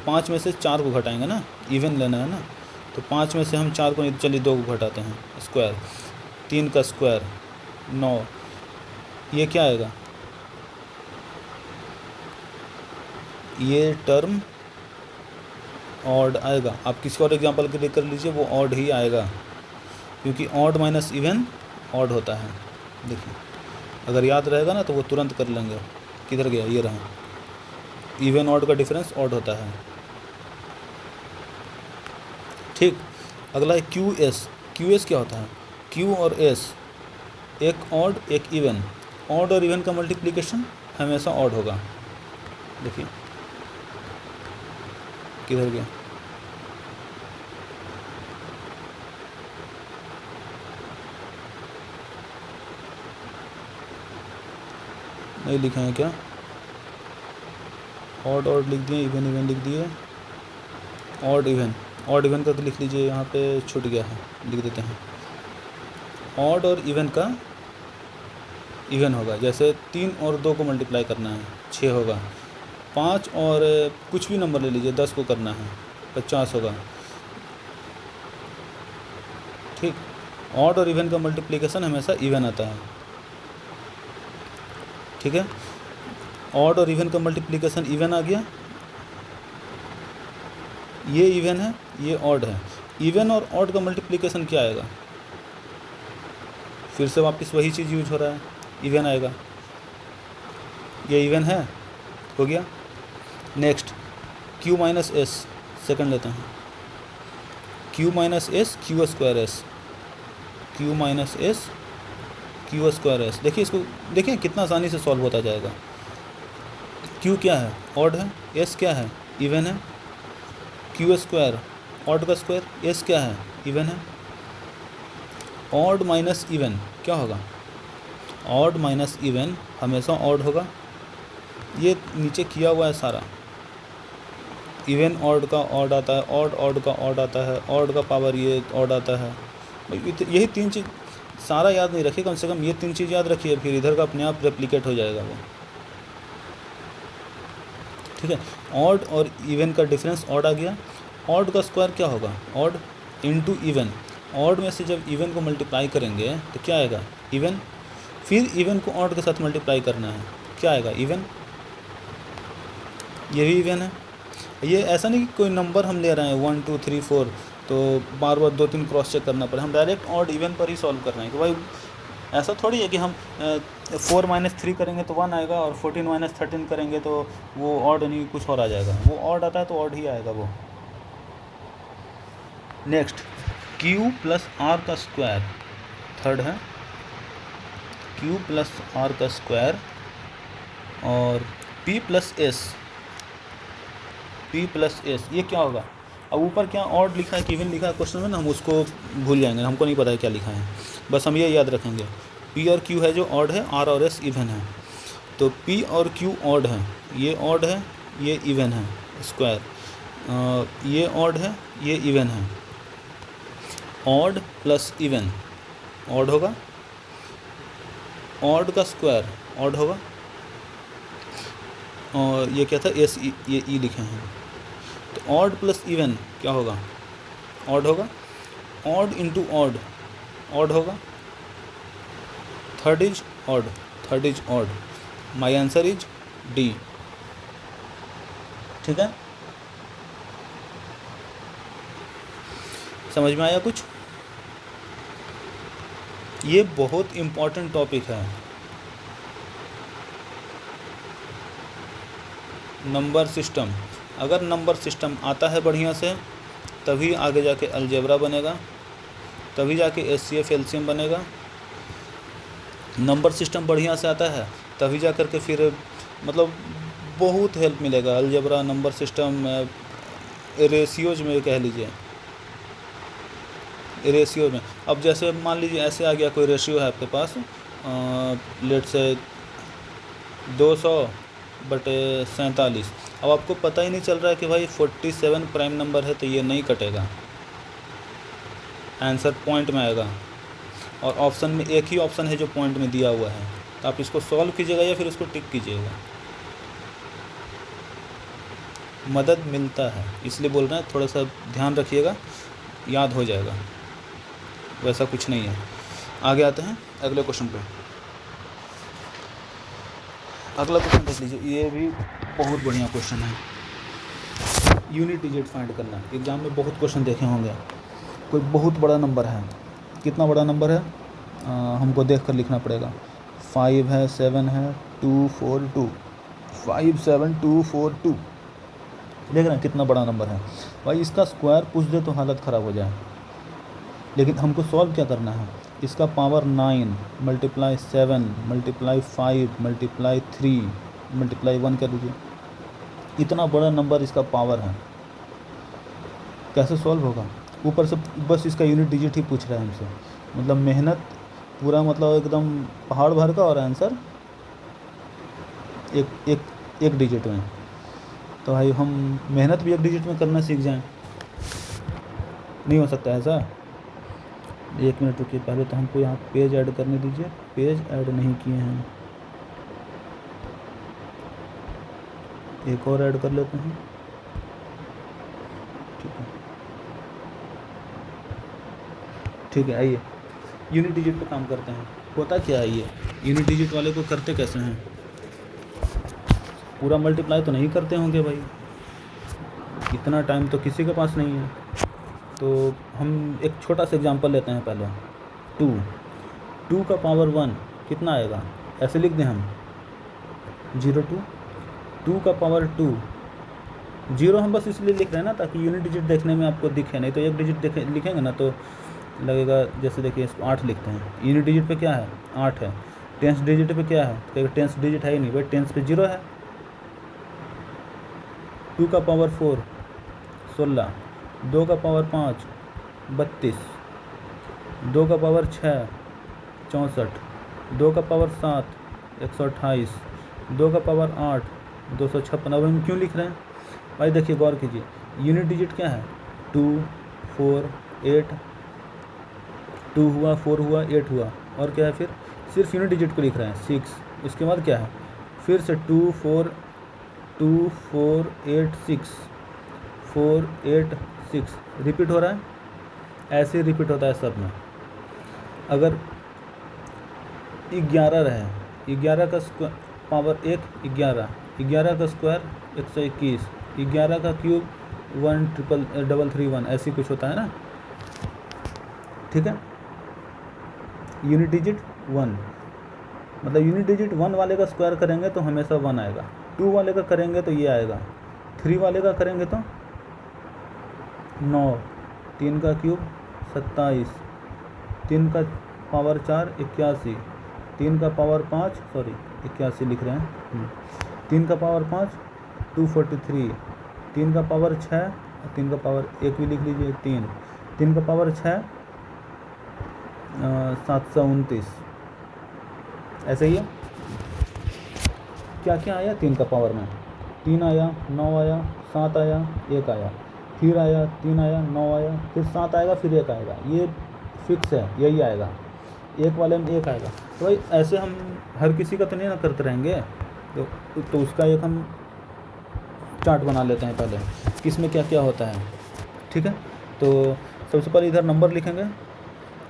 5 में से 4 को घटाएंगे ना, इवन लेना है ना, तो 5 में से हम 4 को, चलिए 2 को घटाते हैं, स्क्वायर, 3 का स्क्वायर 9, ये क्या आएगा, ये टर्म ऑड आएगा। आप किसी और एग्जांपल के लिए कर लीजिए, वो ऑड ही आएगा। क्योंकि ऑड माइनस इवन ऑड होता है। देखिए अगर याद रहेगा ना तो वो तुरंत कर लेंगे। किधर गया, ये रहा, इवन ऑड का डिफरेंस ऑड होता है। ठीक, अगला है क्यू एस। क्यू एस क्या होता है? क्यू और एस, एक ऑड एक इवन। ऑड और इवन का मल्टीप्लिकेशन हमेशा ऑड होगा। देखिए किधर गया, नहीं लिखे हैं क्या? ऑड ऑड लिख दिए, इवन इवन लिख दिए, ऑड इवन। ऑड इवन का तो लिख लीजिए, यहाँ पे छूट गया है, लिख देते हैं। ऑड और इवन का इवन होगा, जैसे 3 और 2 को मल्टीप्लाई करना है 6 होगा, 5 और कुछ भी नंबर ले लीजिए 10 को करना है 50 होगा। ठीक, ऑड और इवन का मल्टीप्लिकेशन हमेशा इवन आता है। ठीक है, ऑड और इवन का मल्टीप्लिकेशन इवन आ गया, ये इवन है ये ऑड है। इवन और ऑड का मल्टीप्लिकेशन क्या आएगा? फिर से वापस वही चीज़ यूज हो रहा है, इवन आएगा। ये इवन है, हो गया। Next Q minus S, second लेते हैं। Q minus S Q square S, Q minus S Q square S. देखिए इसको, देखिए कितना आसानी से सॉल्व होता जाएगा। क्यू क्या है? ऑड है। एस क्या है? इवन है। क्यू स्क्वायर ऑड का स्क्वायर, एस क्या है? इवन है। ऑड माइनस इवन क्या होगा? ऑड माइनस इवन हमेशा ऑड होगा। ये नीचे किया हुआ है सारा, इवन ऑड का ऑड आता है, ऑड ऑड का ऑड आता है, ऑड का पावर ये ऑड आता है। यही 3 चीज़ सारा याद नहीं रखिए, कम से कम ये 3 चीज़ याद रखिए, फिर इधर का अपने आप रेप्लिकेट हो जाएगा वो। ठीक है, ऑड और इवन का डिफरेंस ऑड आ गया। ऑड का स्क्वायर क्या होगा? Odd into even. ऑड में से जब इवन को मल्टीप्लाई करेंगे तो क्या आएगा? इवन। फिर इवन को ऑड के साथ मल्टीप्लाई करना है, क्या आएगा? इवन। ये भी इवन है। ये ऐसा नहीं कि कोई नंबर हम ले रहे हैं 1 2 3 4 तो बार बार 2-3 क्रॉस चेक करना पड़े, हम डायरेक्ट ऑड इवन पर ही सॉल्व कर रहे हैं। कि भाई ऐसा थोड़ी है कि हम 4 माइनस 3 करेंगे तो 1 आएगा और 14 माइनस 13 करेंगे तो वो ऑड नहीं कुछ और आ जाएगा। वो ऑड आता है तो ऑड ही आएगा वो। नेक्स्ट क्यू प्लस आर का स्क्वायर, थर्ड है क्यू प्लस आर का स्क्वायर, और P plus S, P plus S ये क्या होगा? अब ऊपर क्या ऑड लिखा है कि इवन लिखा है क्वेश्चन में ना, हम उसको भूल जाएंगे, हमको नहीं पता है क्या लिखा है, बस हम ये याद रखेंगे। पी और क्यू है जो ऑड है, आर और एस इवन है। तो पी और क्यू ऑड है, ये ऑड है ये इवन है स्क्वायर, ये ऑड है ये इवन है। ऑड प्लस इवन ऑड होगा, ऑड का स्क्वायर ऑड होगा, और ये क्या था? एस ये ई लिखे हैं। तो ऑड प्लस इवन क्या होगा? ऑड होगा। ऑड इंटू ऑड ऑड होगा। Third is odd, third is odd. My answer is D. ठीक है, समझ में आया कुछ? ये बहुत इम्पॉर्टेंट टॉपिक है, नंबर सिस्टम। अगर नंबर सिस्टम आता है बढ़िया से तभी आगे जाके अलजेब्रा बनेगा, तभी जाके एचसीएफ एलसीएम बनेगा। नंबर सिस्टम बढ़िया से आता है तभी जा कर के फिर मतलब बहुत हेल्प मिलेगा। अलजेब्रा, नंबर सिस्टम, रेशियोज में कह लीजिए, रेशियो में। अब जैसे मान लीजिए ऐसे आ गया कोई रेशियो है आपके पास, लेट से 200/47। अब आपको पता ही नहीं चल रहा है कि भाई 47 प्राइम नंबर है तो ये नहीं कटेगा, आंसर पॉइंट में आएगा, और ऑप्शन में एक ही ऑप्शन है जो पॉइंट में दिया हुआ है, तो आप इसको सॉल्व कीजिएगा या फिर इसको टिक कीजिएगा, मदद मिलता है। इसलिए बोल रहे हैं थोड़ा सा ध्यान रखिएगा, याद हो जाएगा, वैसा कुछ नहीं है। आगे आते हैं अगले क्वेश्चन पे। अगला क्वेश्चन देख लीजिए, ये भी बहुत बढ़िया क्वेश्चन है। यूनिट डिजिट फाइंड करना, एग्जाम में बहुत क्वेश्चन देखे होंगे। कोई बहुत बड़ा नंबर है, कितना बड़ा नंबर है हमको देख कर लिखना पड़ेगा। 5 है, 7 है, 2 4 2, 5 7 2 4 2। देख रहे हैं कितना बड़ा नंबर है भाई। इसका स्क्वायर पूछ दे तो हालत ख़राब हो जाए। लेकिन हमको सॉल्व क्या करना है, इसका power 9 multiply 7 multiply 5 multiply 3 multiply 1 कर दीजिए। इतना बड़ा नंबर इसका पावर है, कैसे सॉल्व होगा। ऊपर से बस इसका यूनिट डिजिट ही पूछ रहा है हमसे, मतलब मेहनत पूरा, मतलब एकदम पहाड़ भर का हो रहा है आंसर एक डिजिट में। तो भाई हम मेहनत भी एक डिजिट में करना सीख जाएं। नहीं हो सकता ऐसा। 1 मिनट रुकिए, पहले तो हमको यहाँ पेज ऐड करने दीजिए। पेज ऐड नहीं किए हैं, एक और ऐड कर लेते हैं। ठीक है आइए यूनिट डिजिट पे काम करते हैं। होता क्या है ये यूनिट डिजिट वाले को करते कैसे हैं। पूरा मल्टीप्लाई तो नहीं करते होंगे भाई, इतना टाइम तो किसी के पास नहीं है। तो हम एक छोटा सा एग्जांपल लेते हैं पहले। 2 का पावर 1 कितना आएगा, ऐसे लिख दें हम 0 2 का पावर 2। 0 हम बस इसलिए लिख रहे हैं ना ताकि यूनिट डिजिट देखने में आपको दिखे, नहीं तो एक डिजिट लिखेंगे ना तो लगेगा जैसे देखिए इसको 8 लिखते हैं। यूनिट डिजिट पे क्या है 8 है, टेंस डिजिट पे क्या है, तो टेंस डिजिट है ही नहीं भाई, टेंस पे 0 है। 2 का पावर 4 16, 2 का पावर 5 32, 2 का पावर 6 64, 2 का पावर 7 128, 2 का पावर 8 256। अब हम क्यों लिख रहे हैं भाई, देखिए गौर कीजिए। यूनिट डिजिट क्या है 2 4 8, 2 हुआ 4 हुआ 8 हुआ, और क्या है फिर सिर्फ यूनिट डिजिट को लिख रहे हैं 6। उसके बाद क्या है फिर से 2 4 8 6 4 8 6 रिपीट हो रहा है। ऐसे ही रिपीट होता है सब में। अगर 11 रहे, 11 का पावर 1 11, 11 का स्क्वायर 121, 11 का क्यूब 13331, ऐसी कुछ होता है ना। ठीक है, यूनिट डिजिट 1, मतलब यूनिट डिजिट 1 वाले का स्क्वायर करेंगे तो हमेशा 1 आएगा, 2 वाले का करेंगे तो ये आएगा, 3 वाले का करेंगे तो 9, 3 का क्यूब 27, 3 का पावर 4 81, 3 का पावर 5 81 लिख रहे हैं, 3 का पावर 5 243, 3 का पावर 6, 3 का पावर 1 भी लिख लीजिए 3 का पावर 6 729। ऐसे ही है। क्या क्या आया 3 का पावर में, 3 आया, 9 आया, 7 आया, 1 आया, फिर आया 3 आया, 9 आया, फिर 7 आएगा, फिर 1 आएगा। ये फिक्स है, यही आएगा, 1 वाले में 1 आएगा। तो भाई ऐसे हम हर किसी का तो नहीं ना करते रहेंगे, तो उसका एक हम चार्ट बना लेते हैं पहले, किसमें क्या क्या होता है। ठीक है, तो सबसे पहले इधर नंबर लिखेंगे,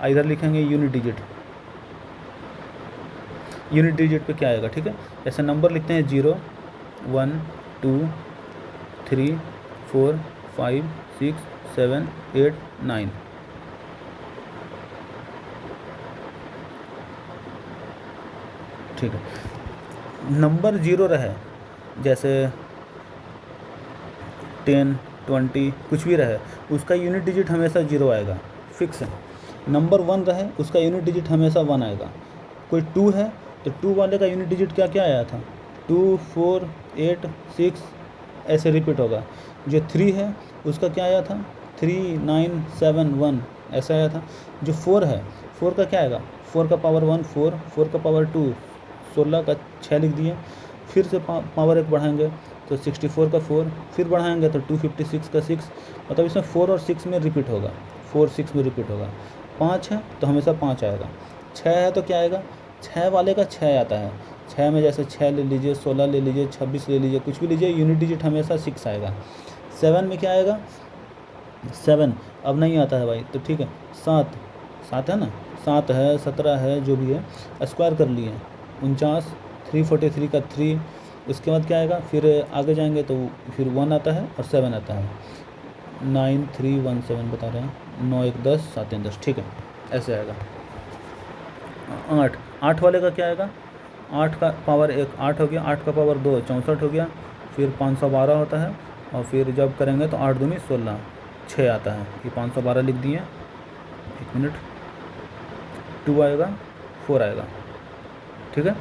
इधर लिखेंगे यूनिट डिजिट। यूनिट डिजिट पे क्या आएगा, ठीक है, ऐसे नंबर लिखते हैं 0 1 2 3 4 5 6 7 8 9। ठीक है, नंबर 0 रहे, जैसे 10 20 कुछ भी रहे, उसका यूनिट डिजिट हमेशा 0 आएगा, फिक्स है। नंबर 1 रहे, उसका यूनिट डिजिट हमेशा 1 आएगा। कोई 2 है तो 2 वाले का यूनिट डिजिट क्या क्या आया था 2 4 8 6, ऐसे रिपीट होगा। जो 3 है उसका क्या आया था 3 9 7 1, ऐसा आया था। जो 4 है, 4 का क्या आएगा, 4 का पावर 1 4, 4 का पावर 2 16 का 6 लिख दिए। फिर से पावर 1 बढ़ाएंगे तो 64 का 4, फिर बढ़ाएंगे तो 256 का 6, मतलब इसमें 4 और 6 में रिपीट होगा, 4 6 में रिपीट होगा। 5 है तो हमेशा 5 आएगा। 6 है तो क्या आएगा, 6 वाले का 6 आता है। 6 में जैसे 6 ले लीजिए, 16 ले लीजिए, 26 ले लीजिए, कुछ भी लीजिए, यूनिट डिजिट हमेशा 6 आएगा। 7 में क्या आएगा, 7 अब नहीं आता है भाई, तो ठीक है 7 है ना, 7 है 17 है, जो भी है स्क्वायर कर लिए 49, 343 का 3, उसके बाद क्या आएगा, फिर आगे जाएंगे तो फिर 1 आता है और 7 आता है। 9317 बता रहे हैं, 9 1 10 7 3 10। ठीक है, ऐसे आएगा। 8, 8 वाले का क्या आएगा, 8 का पावर 1 8 हो गया, 8 का पावर 2 64 हो गया, फिर 512 होता है, और फिर जब करेंगे तो 8 दूनी 16 6 आता है। ये 512 लिख दिए, 1 मिनट, 2 आएगा, 4 आएगा, ठीक है।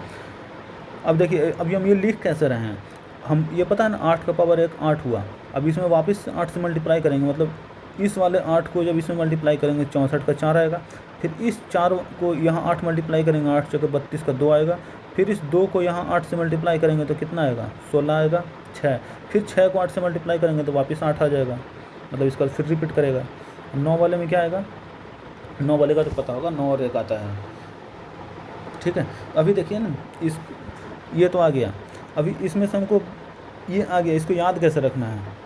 अब देखिए, अभी हम ये लिख कैसे रहे हैं, हम ये पता है ना 8 का पावर 1 8 हुआ, अब इसमें वापस 8 से मल्टीप्लाई करेंगे, मतलब इस वाले 8 को जब इसमें मल्टीप्लाई करेंगे 64 का 4 आएगा, फिर इस 4 को यहाँ 8 मल्टीप्लाई करेंगे, 8 चौके 32 का 2 आएगा, फिर इस 2 को यहाँ 8 से मल्टीप्लाई करेंगे तो कितना आएगा 16 आएगा, 6, फिर 6 को 8 से मल्टीप्लाई करेंगे तो वापस 8 आ जाएगा, मतलब इसका फिर रिपीट करेगा। 9 वाले में क्या आएगा, 9 वाले का तो पता होगा, 9 और 1 आता है, ठीक है। अभी देखिए ना, इस ये तो आ गया, अभी इसमें से हमको ये आ गया, इसको याद कैसे रखना है,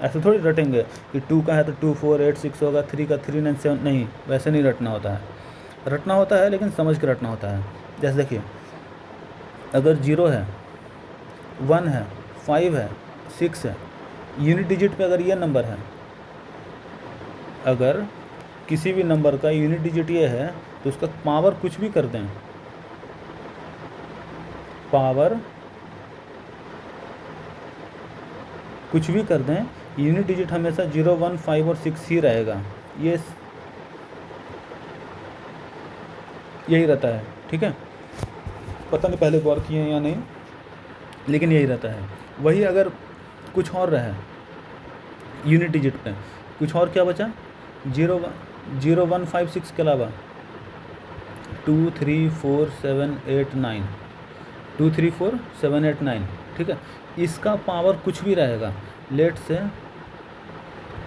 ऐसे थोड़ी रटेंगे कि 2 का है तो 2 4 8 6 होगा, 3 का 3 9 7, नहीं, वैसे नहीं रटना होता है, रटना होता है लेकिन समझ के रटना होता है। जैसे देखिए, अगर 0 है, 1 है, 5 है, 6 है, यूनिट डिजिट पे अगर ये नंबर है, अगर किसी भी नंबर का यूनिट डिजिट ये है तो उसका पावर कुछ भी कर दें, पावर कुछ भी कर दें, यूनिट डिजिट हमेशा 0 1 5 और 6 ही रहेगा, ये यही रहता है, ठीक है। पता नहीं पहले गौर किए हैं या नहीं, लेकिन यही रहता है। वही अगर कुछ और रहे यूनिट डिजिट पे, कुछ और क्या बचा, 0 1 5 6 के अलावा 2 3 4 7 8 9, 2 3 4 7 8 9, ठीक है। इसका पावर कुछ भी रहेगा, लेट से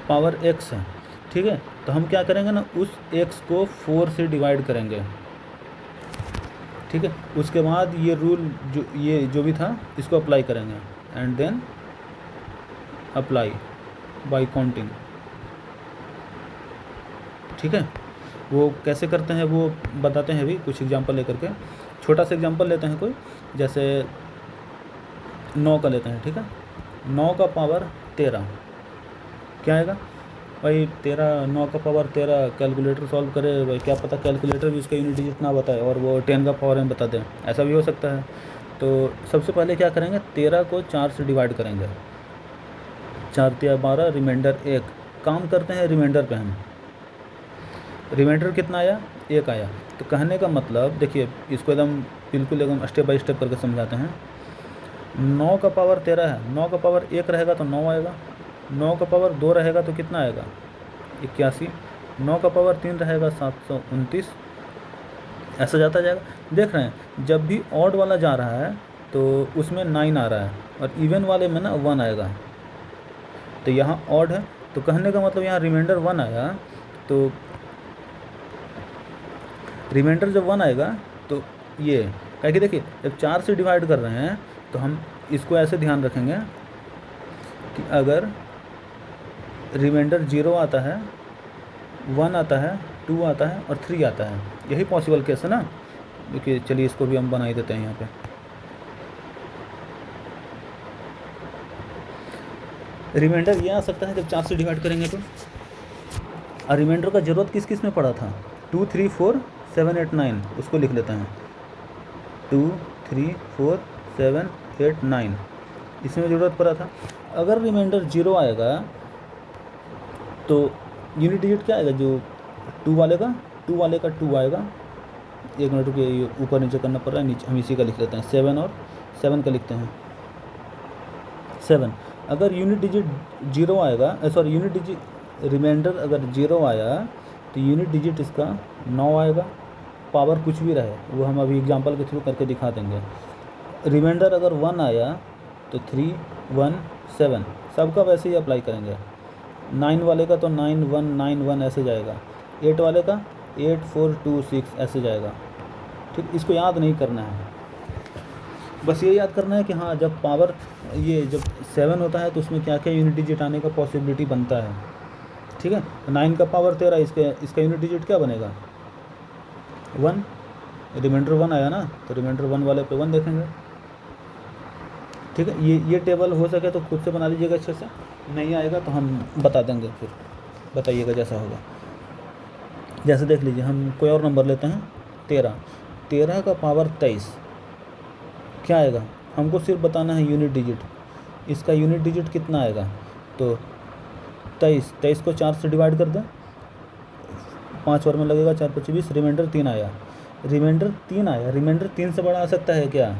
पावर x है, ठीक है, तो हम क्या करेंगे ना, उस x को 4 से डिवाइड करेंगे, ठीक है। उसके बाद ये रूल जो भी था इसको अप्लाई करेंगे, and then apply by counting, ठीक है। वो कैसे करते हैं वो बताते हैं, अभी कुछ एग्जांपल लेकर के, छोटा सा एग्जांपल लेते हैं कोई, जैसे 9 का लेते हैं, ठीक है। 9 का पावर 13 क्या आएगा भाई, 13 9 का पावर 13, कैलकुलेटर सॉल्व करे भाई, क्या पता कैलकुलेटर भी उसका यूनिट डिजिट ना बताए और वो 10 का पावर में बता दें, ऐसा भी हो सकता है। तो सबसे पहले क्या करेंगे, 13 को 4 से डिवाइड करेंगे, 4 3 12, रिमाइंडर 1, काम करते हैं रिमाइंडर पे हम, रिमाइंडर कितना आया, 1 आया। तो कहने का मतलब देखिए, इसको एकदम बिल्कुल एकदम स्टेप बाय स्टेप करके समझाते हैं। 9 का पावर 13 है, 9 का पावर 1 रहेगा तो 9 आएगा, 9 का पावर 2 रहेगा तो कितना आएगा 81, 9 का पावर 3 रहेगा 729, ऐसा जाता जाएगा। देख रहे हैं, जब भी ऑड वाला जा रहा है तो उसमें 9 आ रहा है, और इवन वाले में ना 1 आएगा, तो यहाँ ऑड है, तो कहने का मतलब यहाँ रिमाइंडर 1 आया, तो रिमाइंडर जब 1 आएगा तो ये क्या कि देखिए, जब 4 से डिवाइड कर रहे हैं तो हम इसको ऐसे ध्यान रखेंगे कि अगर रिमाइंडर 0 आता है, 1 आता है, 2 आता है और 3 आता है, यही पॉसिबल केस है ना। देखिए चलिए इसको भी हम बना ही देते हैं यहाँ पे। रिमाइंडर ये आ सकता है जब 4 से डिवाइड करेंगे तो, और रिमाइंडर का ज़रूरत किस किस में पड़ा था, 2 3 4 7 8 9, उसको लिख लेते हैं, 2 3 4 7 8 9, इसमें ज़रूरत पड़ा था। अगर रिमाइंडर 0 आएगा तो यूनिट डिजिट क्या आएगा, जो 2 वाले का 2 आएगा, 1 मिनट रुकिए, ये ऊपर नीचे करना पड़ रहा है, नीचे हम इसी का लिख लेते हैं, 7 और 7 का लिखते हैं, 7। अगर यूनिट डिजिट 0 आएगा, सॉरी यूनिट डिजिट रिमाइंडर अगर 0 आया तो यूनिट डिजिट इसका 9 आएगा, पावर कुछ भी रहे वो हम अभी एग्जांपल के थ्रू करके दिखा देंगे। रिमाइंडर अगर 1 आया तो 3 1 7, सबका वैसे ही अप्लाई करेंगे। 9 वाले का तो 9 1 9 1 ऐसे जाएगा, 8 वाले का 8 4 2 6 ऐसे जाएगा, ठीक। इसको याद नहीं करना है, बस ये याद करना है कि हाँ, जब पावर ये जब 7 होता है तो उसमें क्या क्या यूनिट डिजिट आने का पॉसिबिलिटी बनता है, ठीक है। 9 का पावर 13, इसका यूनिट डिजिट क्या बनेगा 1, रिमाइंडर 1 आया ना, तो रिमाइंडर 1 वाले पे 1 देखेंगे, ठीक है। ये टेबल हो सके तो खुद से बना लीजिएगा अच्छे से, नहीं आएगा तो हम बता देंगे, फिर बताइएगा जैसा होगा। जैसे देख लीजिए, हम कोई और नंबर लेते हैं 13, 13 का पावर 23 क्या आएगा, हमको सिर्फ बताना है यूनिट डिजिट, इसका यूनिट डिजिट कितना आएगा। तो 23 को 4 से डिवाइड कर दें, 5 बार में लगेगा, 4 5 20, रिमाइंडर 3 आया, रिमाइंडर 3 आया। रिमाइंडर 3 से बड़ा आ सकता है क्या,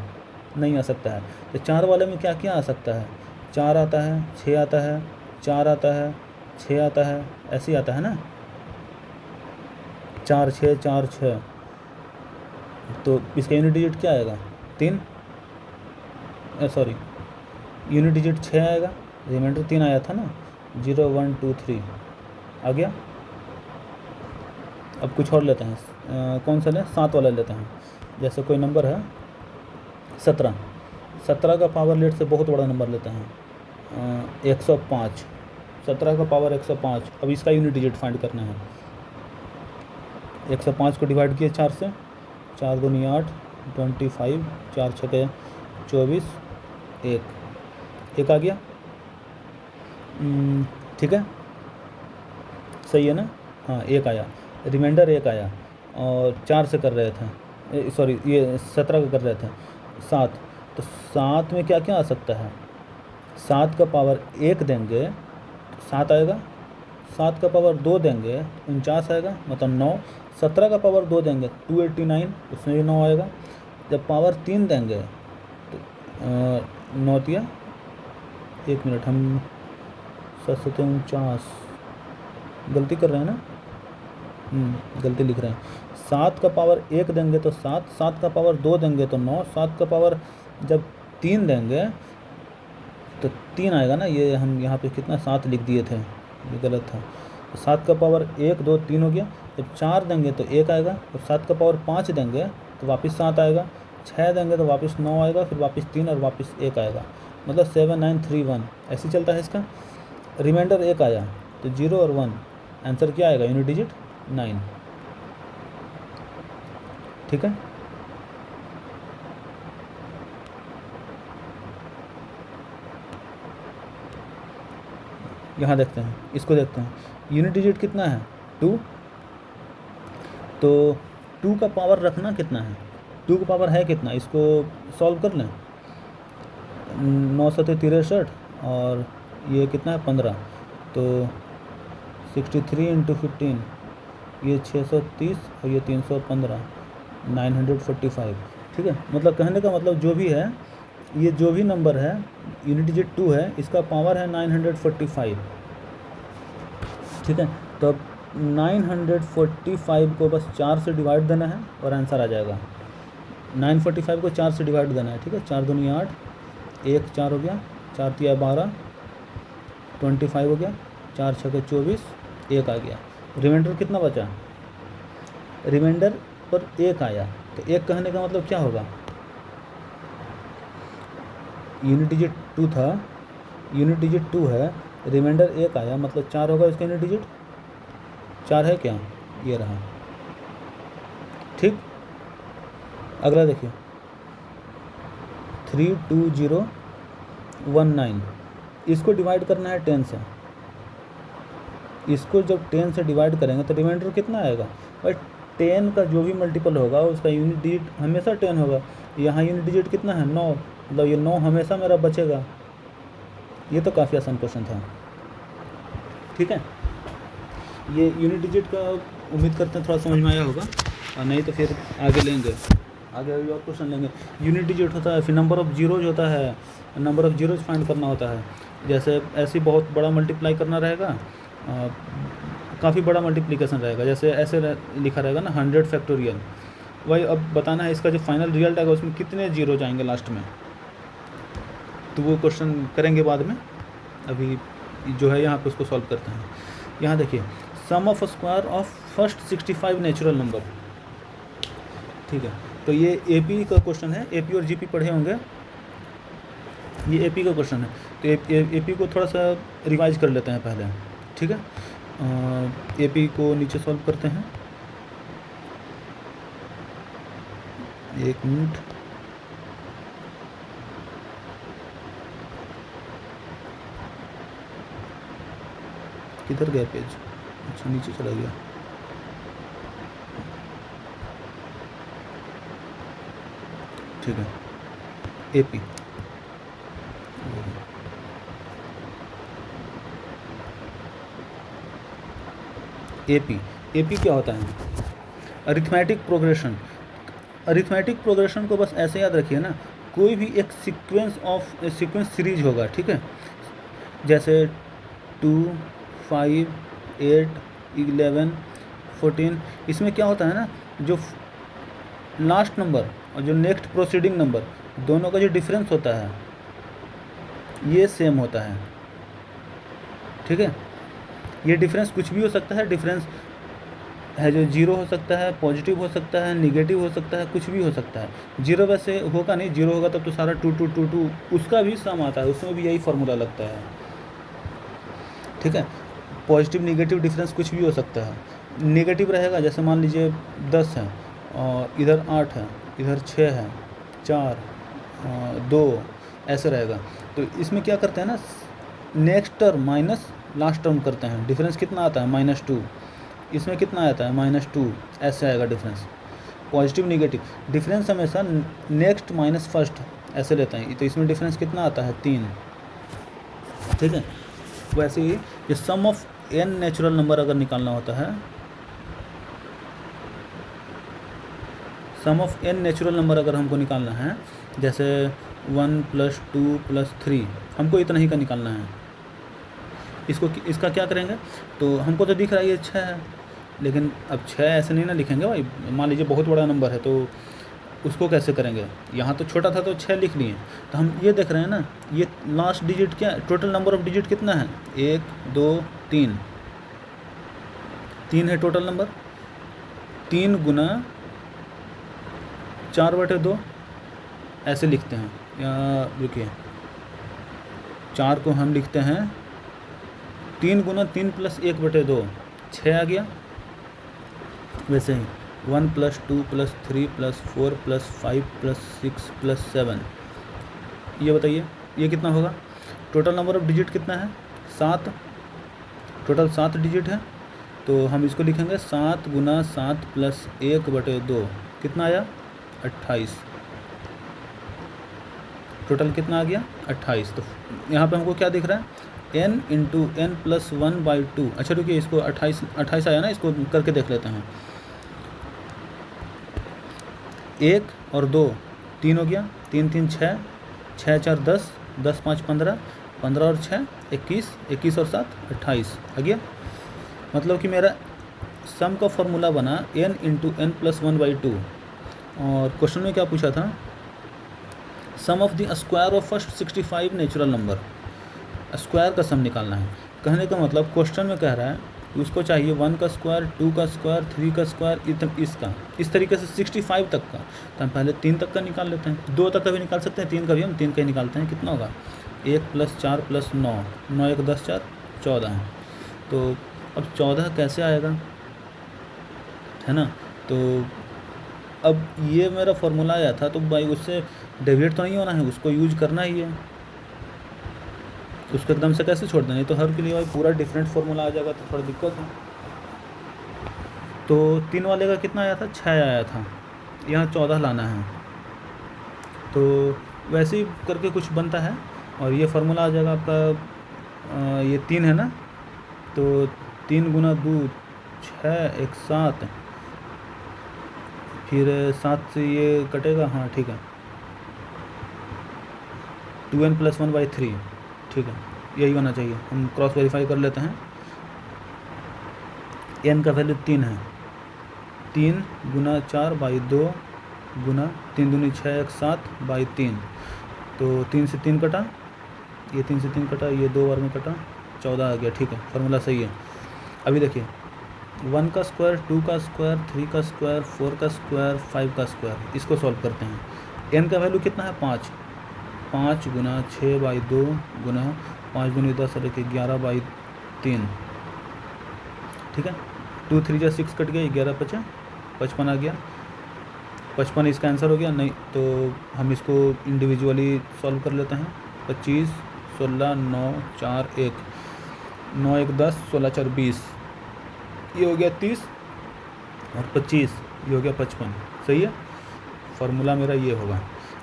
नहीं आ सकता है। तो 4 वाले में क्या क्या आ सकता है, 4 आता है, 6 आता है, 4 आता है, 6 आता है, ऐसे ही आता है ना, 4 6 4 6। तो इसका यूनिट डिजिट क्या आएगा, 3, सॉरी यूनिट डिजिट 6 आएगा, रिमाइंडर 3 आया था ना, 0 1 2 3 आ गया। अब कुछ और लेते हैं, कौन सा लें, 7 वाला लेते हैं। जैसे कोई नंबर है 17, 17 का पावर लेट से बहुत बड़ा नंबर लेते हैं, 105, 17 का पावर 105। अब इसका यूनिट डिजिट फाइंड करना है। 105 को डिवाइड किए 4 से, 4 दूनी 8, 25, 4 छके 24, 1 आ गया। ठीक है, सही है ना, हाँ 1 आया, रिमाइंडर 1 आया। और 4 से कर रहे थे, सॉरी ये 17 का कर रहे थे, 7। तो 7 में क्या क्या आ सकता है, 7 का पावर 1 देंगे तो 7 आएगा, 7 का पावर 2 देंगे 49 आएगा, मतलब 9। 17 का पावर 2 देंगे 289, उसमें भी 9 आएगा। जब पावर 3 देंगे तो 9 दिया, 1 मिनट, हम 7 7 49 गलती कर रहे हैं ना, गलती लिख रहे हैं। 7 का पावर 1 देंगे तो 7, 7 का पावर 2 देंगे तो 9, 7 का पावर जब 3 देंगे तो 3 आएगा ना, ये हम यहाँ पे कितना 7 लिख दिए थे, ये गलत था। तो 7 का पावर 1 2 3 हो गया। जब 4 देंगे तो 1 आएगा, और 7 का पावर 5 देंगे तो वापस 7 आएगा, 6 देंगे तो वापस 9 आएगा, फिर वापस 3 और वापस 1 आएगा, मतलब 7 9 3 1 ऐसे चलता है इसका। रिमाइंडर 1 आया तो 0 और 1, आंसर क्या आएगा, यूनिट डिजिट 9। ठीक है, यहाँ देखते हैं, इसको देखते हैं, यूनिट डिजिट कितना है 2। तो 2 का पावर रखना कितना है, 2 का पावर है कितना, इसको सॉल्व कर लें। 9 7 63 और ये कितना है 15, तो 63 × 15, ये 630 और ये 315, 945। ठीक है, मतलब कहने का मतलब जो भी है, ये जो भी नंबर है यूनिट डिजिट 2 है, इसका पावर है 945। ठीक है, तो अब 945 को बस 4 से डिवाइड देना है और आंसर आ जाएगा। 945 को 4 से डिवाइड देना है। ठीक है, 4 दूनी 8, 1 4 हो गया, 4 तिया 12, 25 हो गया, 4 छके 24, 1 आ गया। रिमाइंडर कितना बचा, रिमाइंडर पर 1 आया, तो 1 कहने का मतलब क्या होगा, यूनिट डिजिट 2 था, यूनिट डिजिट 2 है, रिमाइंडर 1 आया, मतलब 4 होगा इसका यूनिट डिजिट, 4 है क्या, ये रहा। ठीक, अगला देखिए 32019, इसको डिवाइड करना है 10 से। इसको जब 10 से डिवाइड करेंगे तो रिमाइंडर कितना आएगा भाई, 10 का जो भी मल्टीपल होगा उसका यूनिट डिजिट हमेशा 10 होगा। यहाँ यूनिट डिजिट कितना है 9, मतलब ये 9 हमेशा मेरा बचेगा। ये तो काफ़ी आसान क्वेश्चन था। ठीक है, ये यूनिट डिजिट का उम्मीद करते हैं थोड़ा समझ में आया होगा, और नहीं तो फिर आगे लेंगे, आगे अभी और क्वेश्चन लेंगे। यूनिट डिजिट होता है, फिर नंबर ऑफ़ जीरोज होता है, नंबर ऑफ़ जीरोज फाइंड करना होता है। जैसे ऐसे बहुत बड़ा मल्टीप्लाई करना रहेगा, काफ़ी बड़ा मल्टीप्लिकेशन रहेगा, जैसे ऐसे लिखा रहेगा ना 100 फैक्टोरियल, वही अब बताना है इसका जो फाइनल रिजल्ट आएगा उसमें कितने जीरो जाएंगे लास्ट में, तो वो क्वेश्चन करेंगे बाद में। अभी जो है यहाँ पे उसको सॉल्व करते हैं। यहाँ देखिए, sum of square of first 65 natural number. ठीक है, तो ये एपी का क्वेश्चन है, एपी और जीपी पढ़े होंगे, ये एपी का क्वेश्चन है। तो एपी को थोड़ा सा रिवाइज कर लेते हैं पहले। ठीक है, एपी को नीचे सॉल्व करते हैं, 1 मिनट। किधर गया पेज, अच्छा नीचे चला गया। ठीक है, AP। AP क्या होता है? Arithmetic progression. अरिथमेटिक प्रोग्रेशन को बस ऐसे याद रखिए ना, कोई भी एक सीक्वेंस सीरीज होगा, ठीक है, जैसे 2, 5, 8, 11, 14। इसमें क्या होता है ना, जो लास्ट नंबर और जो नेक्स्ट प्रोसीडिंग नंबर, दोनों का जो डिफरेंस होता है ये सेम होता है, ठीक है। ये डिफरेंस कुछ भी हो सकता है, डिफरेंस है जो जीरो हो सकता है, पॉजिटिव हो सकता है, निगेटिव हो सकता है, कुछ भी हो सकता है। जीरो वैसे होगा नहीं, जीरो होगा तब तो सारा 2 2 2 2 उसका भी सम आता है, उसमें भी यही फार्मूला लगता है, ठीक है। पॉजिटिव निगेटिव डिफरेंस कुछ भी हो सकता है। नेगेटिव रहेगा, जैसे मान लीजिए 10 है और इधर 8 है, इधर 6 है, 4, 2, ऐसे रहेगा। तो इसमें क्या करते हैं ना, next term minus last term करते हैं, डिफरेंस कितना आता है -2, इसमें कितना आता है -2, ऐसे आएगा डिफरेंस। पॉजिटिव निगेटिव डिफरेंस हमेशा नेक्स्ट माइनस फर्स्ट ऐसे लेते हैं, तो इसमें डिफरेंस कितना आता है 3, ठीक है। वैसे ही ये सम ऑफ n नेचुरल नंबर अगर निकालना होता है, सम ऑफ n नेचुरल नंबर अगर हमको निकालना है, जैसे 1 + 2 + 3, हमको इतना ही का निकालना है। इसका क्या करेंगे, तो हमको तो दिख रहा है ये 6 है, लेकिन अब 6 ऐसे नहीं ना लिखेंगे भाई। मान लीजिए बहुत बड़ा नंबर है, तो उसको कैसे करेंगे, यहाँ तो छोटा था तो 6 लिख लिए, तो हम ये देख रहे हैं ना, ये लास्ट डिजिट क्या, टोटल नंबर ऑफ डिजिट कितना है, 1 2 3, 3 है टोटल नंबर। 3 गुना 4/2 ऐसे लिखते हैं, या रुकिए, 4 को हम लिखते हैं 3 गुना 3 + 1/2, 6 आ गया। वैसे ही 1 + 2 + 3 + 4 + 5 + 6 + 7, ये बताइए ये कितना होगा। टोटल नंबर ऑफ डिजिट कितना है, 7, टोटल 7 डिजिट है, तो हम इसको लिखेंगे 7 गुना 7 + 1/2, कितना आया 28। टोटल कितना आ गया 28। तो यहाँ पे हमको क्या दिख रहा है, n × n + 1/2। अच्छा रुकिए, इसको 28 आया ना, इसको करके देख लेते हैं। 1 और 2 3 हो गया, 3 3 6, 6 4 10, 10 5 15, 15 और 6 21, 21 और 7 28 आ गया। मतलब कि मेरा सम का फॉर्मूला बना n × n + 1/2। और क्वेश्चन में क्या पूछा था, sum of the square of first 65 natural number, square का सम निकालना है। कहने का मतलब क्वेश्चन में कह रहा है कि उसको चाहिए 1 का स्क्वायर, 2 का स्क्वायर, 3 का स्क्वायर, इसका इस तरीके से 65 तक का। तो हम पहले 3 तक का निकाल लेते हैं, 2 तक का भी निकाल सकते हैं, 3 का भी हम 3 का ही निकालते हैं। कितना होगा, 1 + 4 + 9, 9 1 10 4 14 है। तो अब 14 कैसे आएगा, है ना। तो अब ये मेरा फॉर्मूला आया था, तो भाई उससे डेविएट तो नहीं होना है, उसको यूज करना ही है। उसको एकदम से कैसे छोड़ दें, नहीं तो हर के लिए भाई पूरा डिफरेंट फार्मूला आ जाएगा, तो थोड़ा दिक्कत है। तो 3 वाले का कितना आया था, 6 आया था, यहाँ 14 लाना है। तो वैसे ही करके कुछ बनता है, और ये फार्मूला आ जाएगा आपका, ये 3 है ना, तो 3 गुना 2 6 1 7, फिर 7 से ये कटेगा, हाँ ठीक है, 2n + 1/3, ठीक है, यही होना चाहिए। हम क्रॉस वेरीफाई कर लेते हैं। n का वैल्यू 3 है, 3 गुना 4/2 गुना 3 दूनी 6 1 7/3, तो 3 से 3 कटा, ये 3 से 3 कटा, ये 2 बार में कटा, 14 आ गया, ठीक है, फार्मूला सही है। अभी देखिए 1 का स्क्वायर, 2 का स्क्वायर, 3 का स्क्वायर, 4 का स्क्वायर, 5 का स्क्वायर, इसको सॉल्व करते हैं। n का वैल्यू कितना है 5, 5 गुना 6/2 गुना 5 दूनी 10 और 11/3, ठीक है। 2 3 जा 6 कट गया, 11 5 55 आ गया, 55 इसका आंसर हो गया। नहीं तो हम इसको इंडिविजुअली सॉल्व कर लेते हैं। 25 16 9 4 1, 9 1 10, 16 4 20, ये हो गया 30 और 25 ये हो गया 55, सही है। फार्मूला मेरा ये होगा।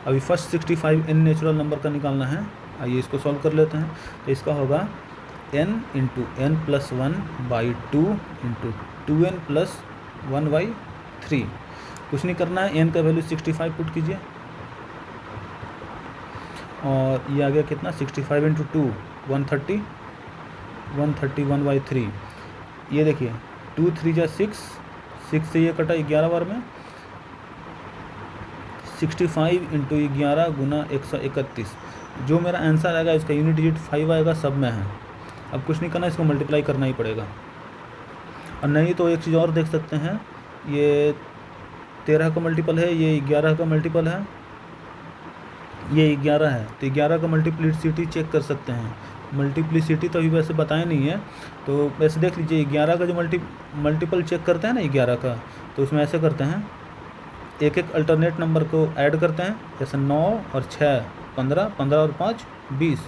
अभी फर्स्ट 65 n नेचुरल नंबर का निकालना है। आइए इसको सॉल्व कर लेते हैं। तो इसका होगा n into n plus 1/2 into 2n plus 1/3। कुछ नहीं करना है, n का वैल्यू 65 पुट कीजिए और ये आ गया कितना 65 इंटू 2 130 131/3। ये देखिए 2 3 जा 6 से ये कटा 11 बार में 65 इंटू 11 गुना 131। जो मेरा आंसर आएगा इसका यूनिट डिजिट 5 आएगा, सब में है। अब कुछ नहीं करना, इसको मल्टीप्लाई करना ही पड़ेगा। और नहीं तो एक चीज़ और देख सकते हैं, ये 13 का मल्टीपल है, ये 11 का मल्टीपल है, ये 11 है, तो 11 का मल्टीप्लिसिटी चेक कर सकते हैं। मल्टीप्लिसिटी तो अभी वैसे बताया नहीं है, तो वैसे देख लीजिए 11 का जो मल्टीपल चेक करते हैं ना 11 का, तो उसमें ऐसे करते हैं, एक एक अल्टरनेट नंबर को ऐड करते हैं, जैसे 9 और 6 15, 15 और 5 20,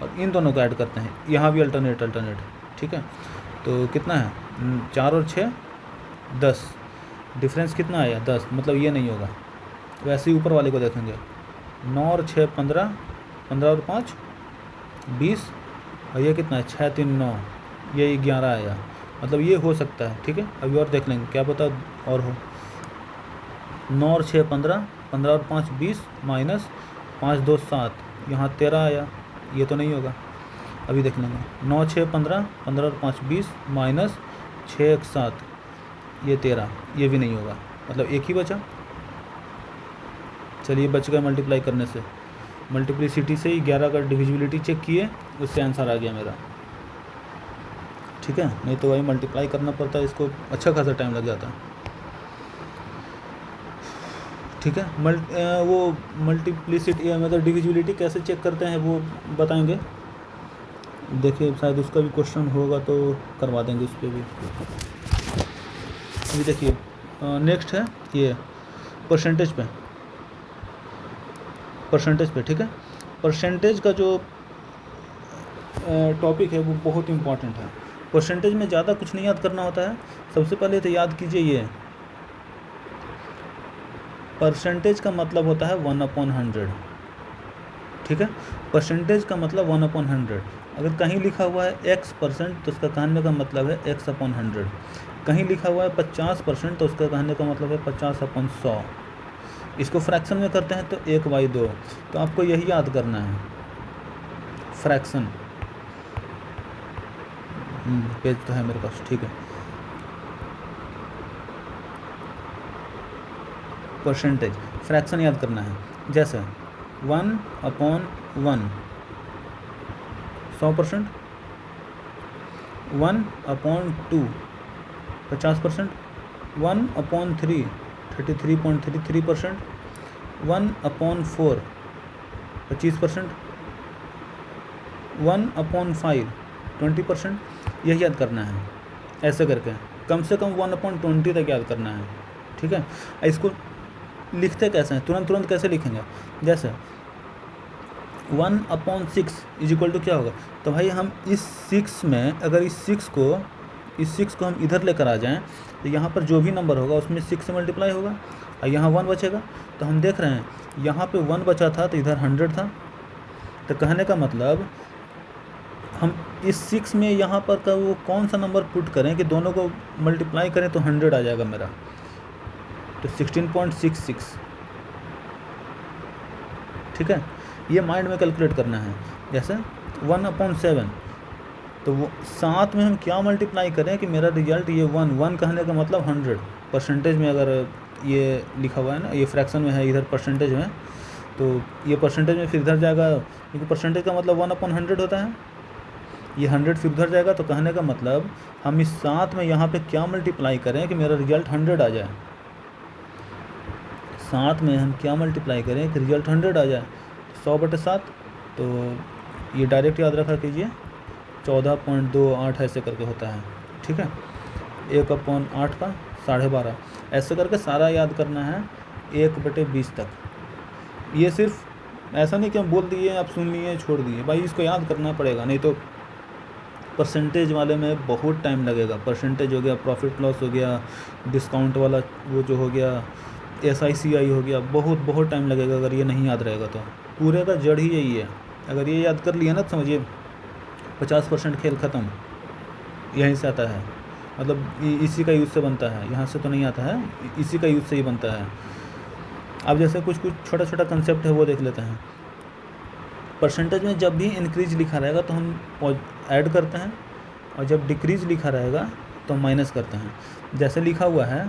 और इन दोनों को ऐड करते हैं, यहाँ भी अल्टरनेट, ठीक है। तो कितना है 4 और 6 10, डिफरेंस कितना आया 10, मतलब ये नहीं होगा। वैसे ही ऊपर वाले को देखेंगे, 9 और 6 15, 15 और 5 20, और ये कितना है 6 3 9, ये 11 आया, मतलब ये हो सकता है, ठीक है। अभी और देख लेंगे, क्या पता और हो। 9 और 6 15, 15 और 5 20, माइनस 5 2 7, यहाँ 13 आया, ये तो नहीं होगा। अभी देख लेंगे 9 6 15, 15 और 5 20, माइनस 6 1 7, ये 13, ये भी नहीं होगा, मतलब एक ही बचा। चलिए बच गया मल्टीप्लाई करने से, मल्टीप्लिसिटी से ही 11 का डिविजिबिलिटी चेक किए, उससे आंसर आ गया मेरा, ठीक है। नहीं तो वही मल्टीप्लाई करना पड़ता है, इसको अच्छा खासा टाइम लग जाता है, ठीक है। वो मल्टीप्लिसिटी मतलब डिविजिबिलिटी कैसे चेक करते हैं वो बताएंगे, देखिए शायद उसका भी क्वेश्चन होगा तो करवा देंगे उस पर भी। अभी देखिए नेक्स्ट है ये परसेंटेज पे, ठीक है। परसेंटेज का जो टॉपिक है वो बहुत इम्पॉर्टेंट है। परसेंटेज में ज़्यादा कुछ नहीं याद करना होता है। सबसे पहले तो याद कीजिए, ये परसेंटेज का मतलब होता है 1/100, ठीक है। परसेंटेज का मतलब 1/100। अगर कहीं लिखा हुआ है x% तो उसका कहने का मतलब है x/100। कहीं लिखा हुआ है 50% तो उसका कहने का मतलब है 50/100। इसको फ्रैक्शन में करते हैं तो 1/2। तो आपको यही याद करना है, फ्रैक्शन। पेज तो है मेरे पास, ठीक है। परसेंटेज फ्रैक्शन याद करना है, जैसे 1/1 100%, 1/2 50%, 1/3 33.33%, 1/4 25%, 1/5 20%। यही याद करना है, ऐसे करके कम से कम 1/20 तक याद करना है, ठीक है। इसको लिखते कैसे हैं, तुरंत कैसे लिखेंगे, जैसे 1/6 इज इक्वल टू क्या होगा। तो भाई हम इस 6 में, अगर इस 6 को हम इधर लेकर आ जाएं, तो यहाँ पर जो भी नंबर होगा उसमें 6 से मल्टीप्लाई होगा, और यहाँ 1 बचेगा। तो हम देख रहे हैं यहाँ पे 1 बचा था तो इधर 100 था। तो कहने का मतलब हम इस 6 में यहाँ पर का वो कौन सा नंबर पुट करें कि दोनों को मल्टीप्लाई करें तो 100 आ जाएगा मेरा, तो 16.66, ठीक है। ये माइंड में कैलकुलेट करना है। जैसे 1/7, तो वो 7 में हम क्या मल्टीप्लाई करें कि मेरा रिजल्ट ये 1 कहने का मतलब 100। परसेंटेज में अगर ये लिखा हुआ है ना, ये फ्रैक्शन में है इधर परसेंटेज में, तो ये परसेंटेज में फिर इधर जाएगा, क्योंकि परसेंटेज का मतलब 1/100 होता है। ये 100 फिर उधर जाएगा, तो कहने का मतलब हम इस 7 में यहाँ पे क्या मल्टीप्लाई करें कि मेरा रिजल्ट 100 आ जाए। 7 में हम क्या मल्टीप्लाई करें कि रिजल्ट 100 आ जाए, 100/7। तो ये डायरेक्ट याद रखा कीजिए, 14.28 ऐसे करके होता है, ठीक है। 1/8 का 12.5 ऐसे करके सारा याद करना है 1/20 तक। ये सिर्फ ऐसा नहीं कि हम बोल दिए, आप सुन लिए, छोड़ दिए, भाई इसको याद करना पड़ेगा, नहीं तो परसेंटेज वाले में बहुत टाइम लगेगा। परसेंटेज हो गया, प्रॉफिट लॉस हो गया, डिस्काउंट वाला वो जो हो गया, SICI हो गया, बहुत बहुत टाइम लगेगा अगर ये नहीं याद रहेगा तो। पूरे का जड़ ही यही है, अगर ये याद कर लिया ना तो समझिए 50% खेल ख़त्म। यहीं से आता है, मतलब इसी का यूज़ से बनता है, यहाँ से तो नहीं आता है, इसी का यूज़ से ही बनता है। अब जैसे कुछ कुछ छोटा छोटा कंसेप्ट है वो देख लेते हैं। परसेंटेज में जब भी इंक्रीज लिखा रहेगा तो हम ऐड करते हैं, और जब डिक्रीज लिखा रहेगा तो माइनस करते हैं। जैसे लिखा हुआ है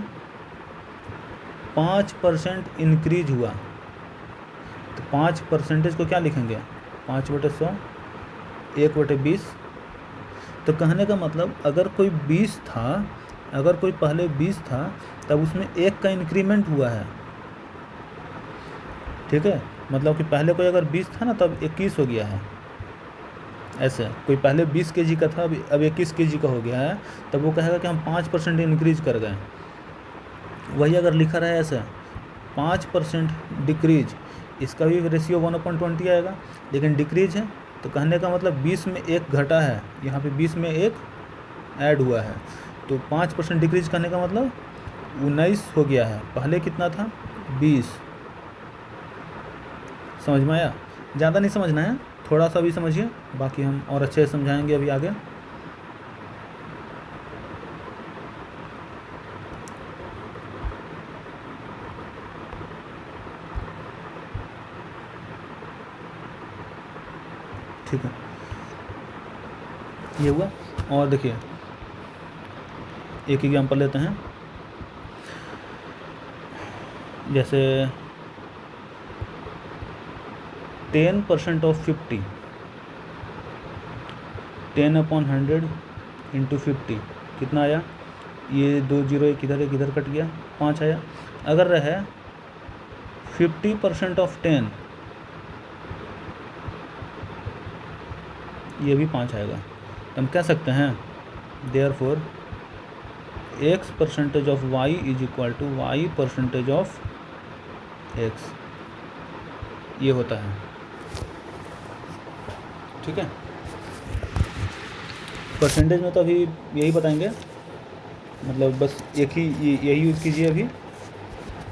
5% इंक्रीज हुआ, तो 5% को क्या लिखेंगे, 5/100, 1/20। तो कहने का मतलब अगर कोई 20 था, अगर कोई पहले 20 था तब उसमें 1 का इंक्रीमेंट हुआ है, ठीक है। मतलब कि पहले कोई अगर 20 था ना तब 21 हो गया है। ऐसे कोई पहले 20 kg का था, अब 21 kg का हो गया है, तब वो कहेगा कि हम 5% इंक्रीज कर गए। वही अगर लिखा रहा है ऐसे 5% डिक्रीज, इसका भी रेशियो 1/20 आएगा, लेकिन डिक्रीज है तो कहने का मतलब 20 में 1 घटा है, यहाँ पे 20 में 1 ऐड हुआ है, तो 5% डिक्रीज करने का मतलब 19 हो गया है। पहले कितना था, 20। समझ में आया? ज़्यादा नहीं समझना है, थोड़ा सा भी समझिए, बाकी हम और अच्छे से समझाएंगे अभी आगे। ठीक है, ये हुआ। और देखिए एक एग्जाम्पल लेते हैं, जैसे 10% ऑफ 50, 10/100 इंटू 50 कितना आया, ये 2 0 एक इधर कट गया, 5 आया। अगर रहे 50% ऑफ 10, ये भी 5 आएगा। तो हम कह सकते हैं therefore x% of y is equal to y% of x, ये होता है, ठीक है। परसेंटेज में तो अभी यही बताएंगे, मतलब बस एक ही यही यूज़ कीजिए अभी,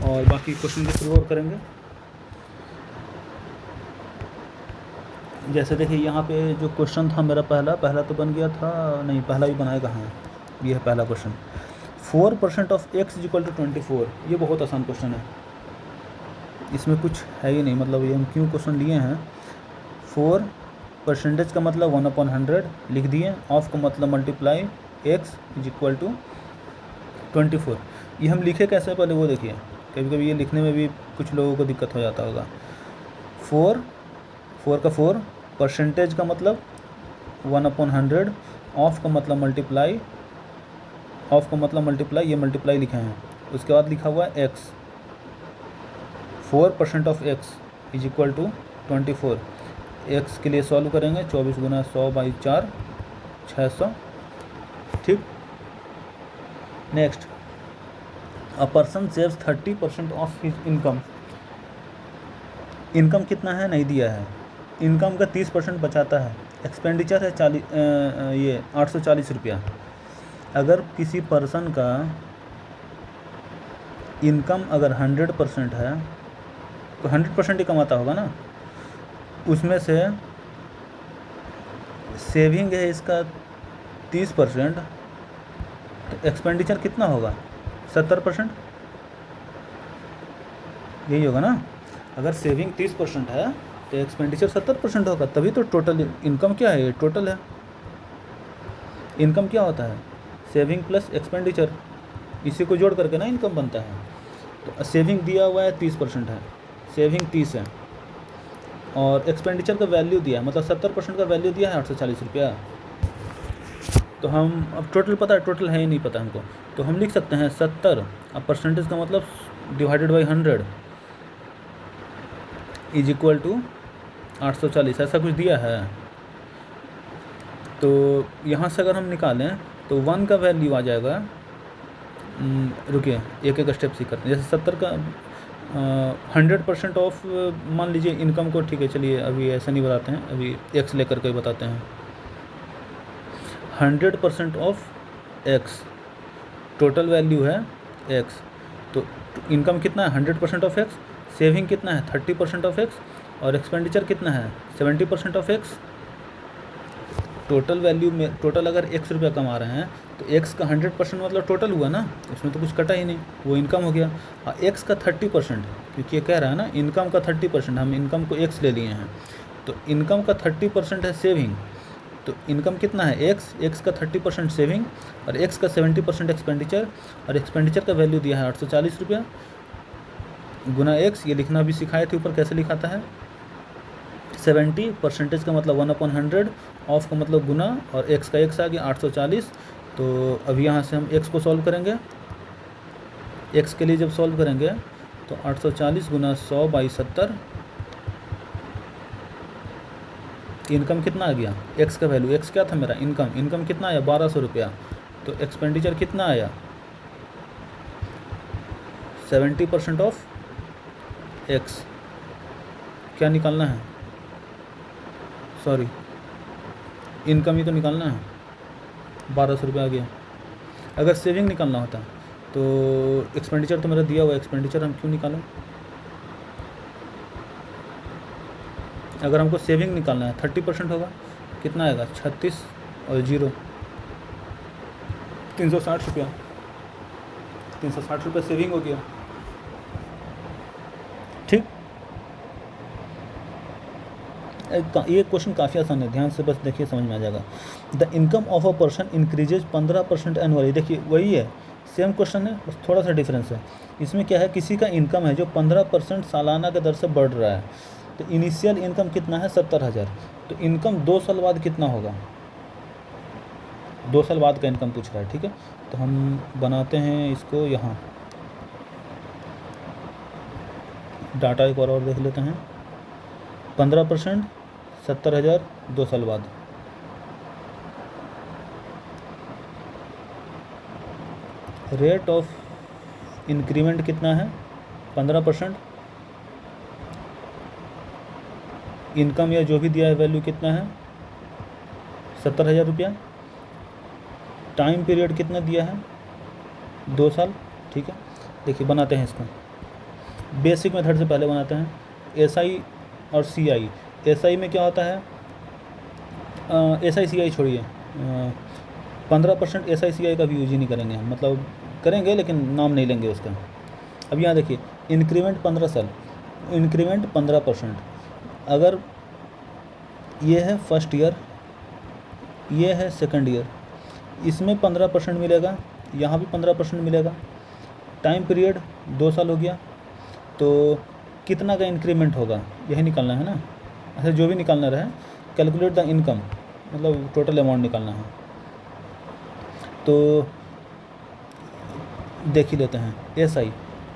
और बाकी क्वेश्चन के थ्रू और करेंगे। जैसे देखिए यहाँ पे जो क्वेश्चन था मेरा पहला तो बन गया था, नहीं पहला भी बनाया कहाँ है, ये है पहला question. 4% of x is equal to 24, ये बहुत आसान क्वेश्चन है, इसमें कुछ है ही नहीं, मतलब ये हम क्यों क्वेश्चन लिए हैं। 4% का मतलब 1/100 लिख दिए, ऑफ का मतलब multiply x is equal to 24। ये हम लिखे कैसे पहले वो देखिए, कभी कभी ये लिखने में भी कुछ लोगों को दिक्कत हो जाता होगा। 4 का 4, परसेंटेज का मतलब 1/100, ऑफ का मतलब मल्टीप्लाई, ऑफ का मतलब मल्टीप्लाई, ये मल्टीप्लाई लिखे हैं, उसके बाद लिखा हुआ है x। 4% of x is equal to 24। x के लिए सॉल्व करेंगे, 24 गुना 100/4, 600, ठीक। Next, a person saves 30% of his income. Income कितना है नहीं दिया है, इनकम का 30% बचाता है, एक्सपेंडिचर है 840 रुपया। अगर किसी पर्सन का इनकम अगर 100% है तो 100% ही कमाता होगा ना, उसमें से सेविंग है इसका 30%, तो एक्सपेंडिचर कितना होगा, 70%, यही होगा ना। अगर सेविंग 30% है तो एक्सपेंडिचर 70% होगा, तभी तो टोटल इनकम क्या है, ये टोटल है। इनकम क्या होता है, सेविंग प्लस एक्सपेंडिचर, इसी को जोड़ करके ना इनकम बनता है। तो सेविंग दिया हुआ है 30% है, सेविंग 30 है, और एक्सपेंडिचर का वैल्यू दिया है, मतलब 70% का वैल्यू दिया है 840 रुपया। तो हम अब टोटल पता है, टोटल है ही नहीं पता हमको, तो हम लिख सकते हैं 70, अब परसेंटेज का मतलब divided by 100 is equal to 840, ऐसा कुछ दिया है। तो यहाँ से अगर हम निकालें तो 1 का वैल्यू आ जाएगा, रुकिए एक एक स्टेप से करते हैं। जैसे 70 का 100% ऑफ मान लीजिए इनकम को, ठीक है चलिए अभी ऐसा नहीं बताते हैं, अभी x लेकर के बताते हैं। 100% ऑफ x, टोटल वैल्यू है x, तो इनकम कितना है 100% ऑफ एक्स, सेविंग कितना है 30% ऑफ एक्स, और एक्सपेंडिचर कितना है 70% ऑफ एक्स। टोटल वैल्यू में टोटल अगर एक्स रुपया कमा रहे हैं तो एक्स का 100% मतलब टोटल हुआ ना, उसमें तो कुछ कटा ही नहीं, वो इनकम हो गया। और एक्स का 30%, क्योंकि ये कह रहा है ना इनकम का 30%, हम इनकम को एक्स ले लिए हैं, तो इनकम का 30% है सेविंग। तो इनकम कितना है एक्स का 30% सेविंग और एक्स का 70% एक्सपेंडिचर, और एक्सपेंडिचर का वैल्यू दिया है 840 रुपया गुना एक्स। ये लिखना भी सिखाए थे ऊपर, कैसे लिखाता है 70% का मतलब 1/100, ऑफ का मतलब गुना, और एक्स का एक्स आ गया 840। तो अभी यहाँ से हम एक्स को सॉल्व करेंगे, एक्स के लिए जब सॉल्व करेंगे तो 840 गुना 100/70, इनकम कितना आ गया एक्स का वैल्यू, एक्स क्या था मेरा इनकम कितना आया 1200 रुपया। तो एक्सपेंडिचर कितना आया 70% ऑफ एक्स। क्या निकालना है, सॉरी इनकम ही तो निकालना है, 1200 रुपया आ गया। अगर सेविंग निकालना होता तो एक्सपेंडिचर तो मेरा दिया हुआ, एक्सपेंडिचर हम क्यों निकालें। अगर हमको सेविंग निकालना है 30% होगा, कितना आएगा 36 और 0 360 रुपया, 360 रुपया सेविंग हो गया। ठीक, ये क्वेश्चन काफ़ी आसान है, ध्यान से बस देखिए समझ में आ जाएगा। The income of a person increases 15% annually. देखिए वही है, सेम क्वेश्चन है, बस थोड़ा सा डिफरेंस है। इसमें क्या है, किसी का इनकम है जो 15% सालाना के दर से बढ़ रहा है, तो इनिशियल इनकम कितना है 70,000, तो इनकम 2 साल बाद कितना होगा, 2 साल बाद का इनकम पूछ रहा है। ठीक है, तो हम बनाते हैं इसको, यहाँ डाटा एक बार और देख लेते हैं। 15% 70,000 2 साल बाद, रेट ऑफ इंक्रीमेंट कितना है 15%, इनकम या जो भी दिया है वैल्यू कितना है 70,000 रुपया, टाइम पीरियड कितना दिया है 2 साल। ठीक है, देखिए बनाते हैं इसको, बेसिक मेथड से पहले बनाते हैं एसआई और सीआई। एसआई में क्या होता है, एसआई सीआई छोड़िए, 15% एसआई सीआई का भी यूज ही नहीं करेंगे हम, मतलब करेंगे लेकिन नाम नहीं लेंगे उसका। अब यहाँ देखिए इंक्रीमेंट 15 साल, इंक्रीमेंट 15%, अगर ये है फर्स्ट ईयर, ये है सेकंड ईयर, इसमें 15% मिलेगा, यहाँ भी 15% मिलेगा। टाइम पीरियड 2 साल हो गया, तो कितना का इंक्रीमेंट होगा यही निकालना है ना। अच्छा, जो भी निकालना रहे, कैलकुलेट द इनकम, मतलब टोटल अमाउंट निकालना है। तो देख ही लेते हैं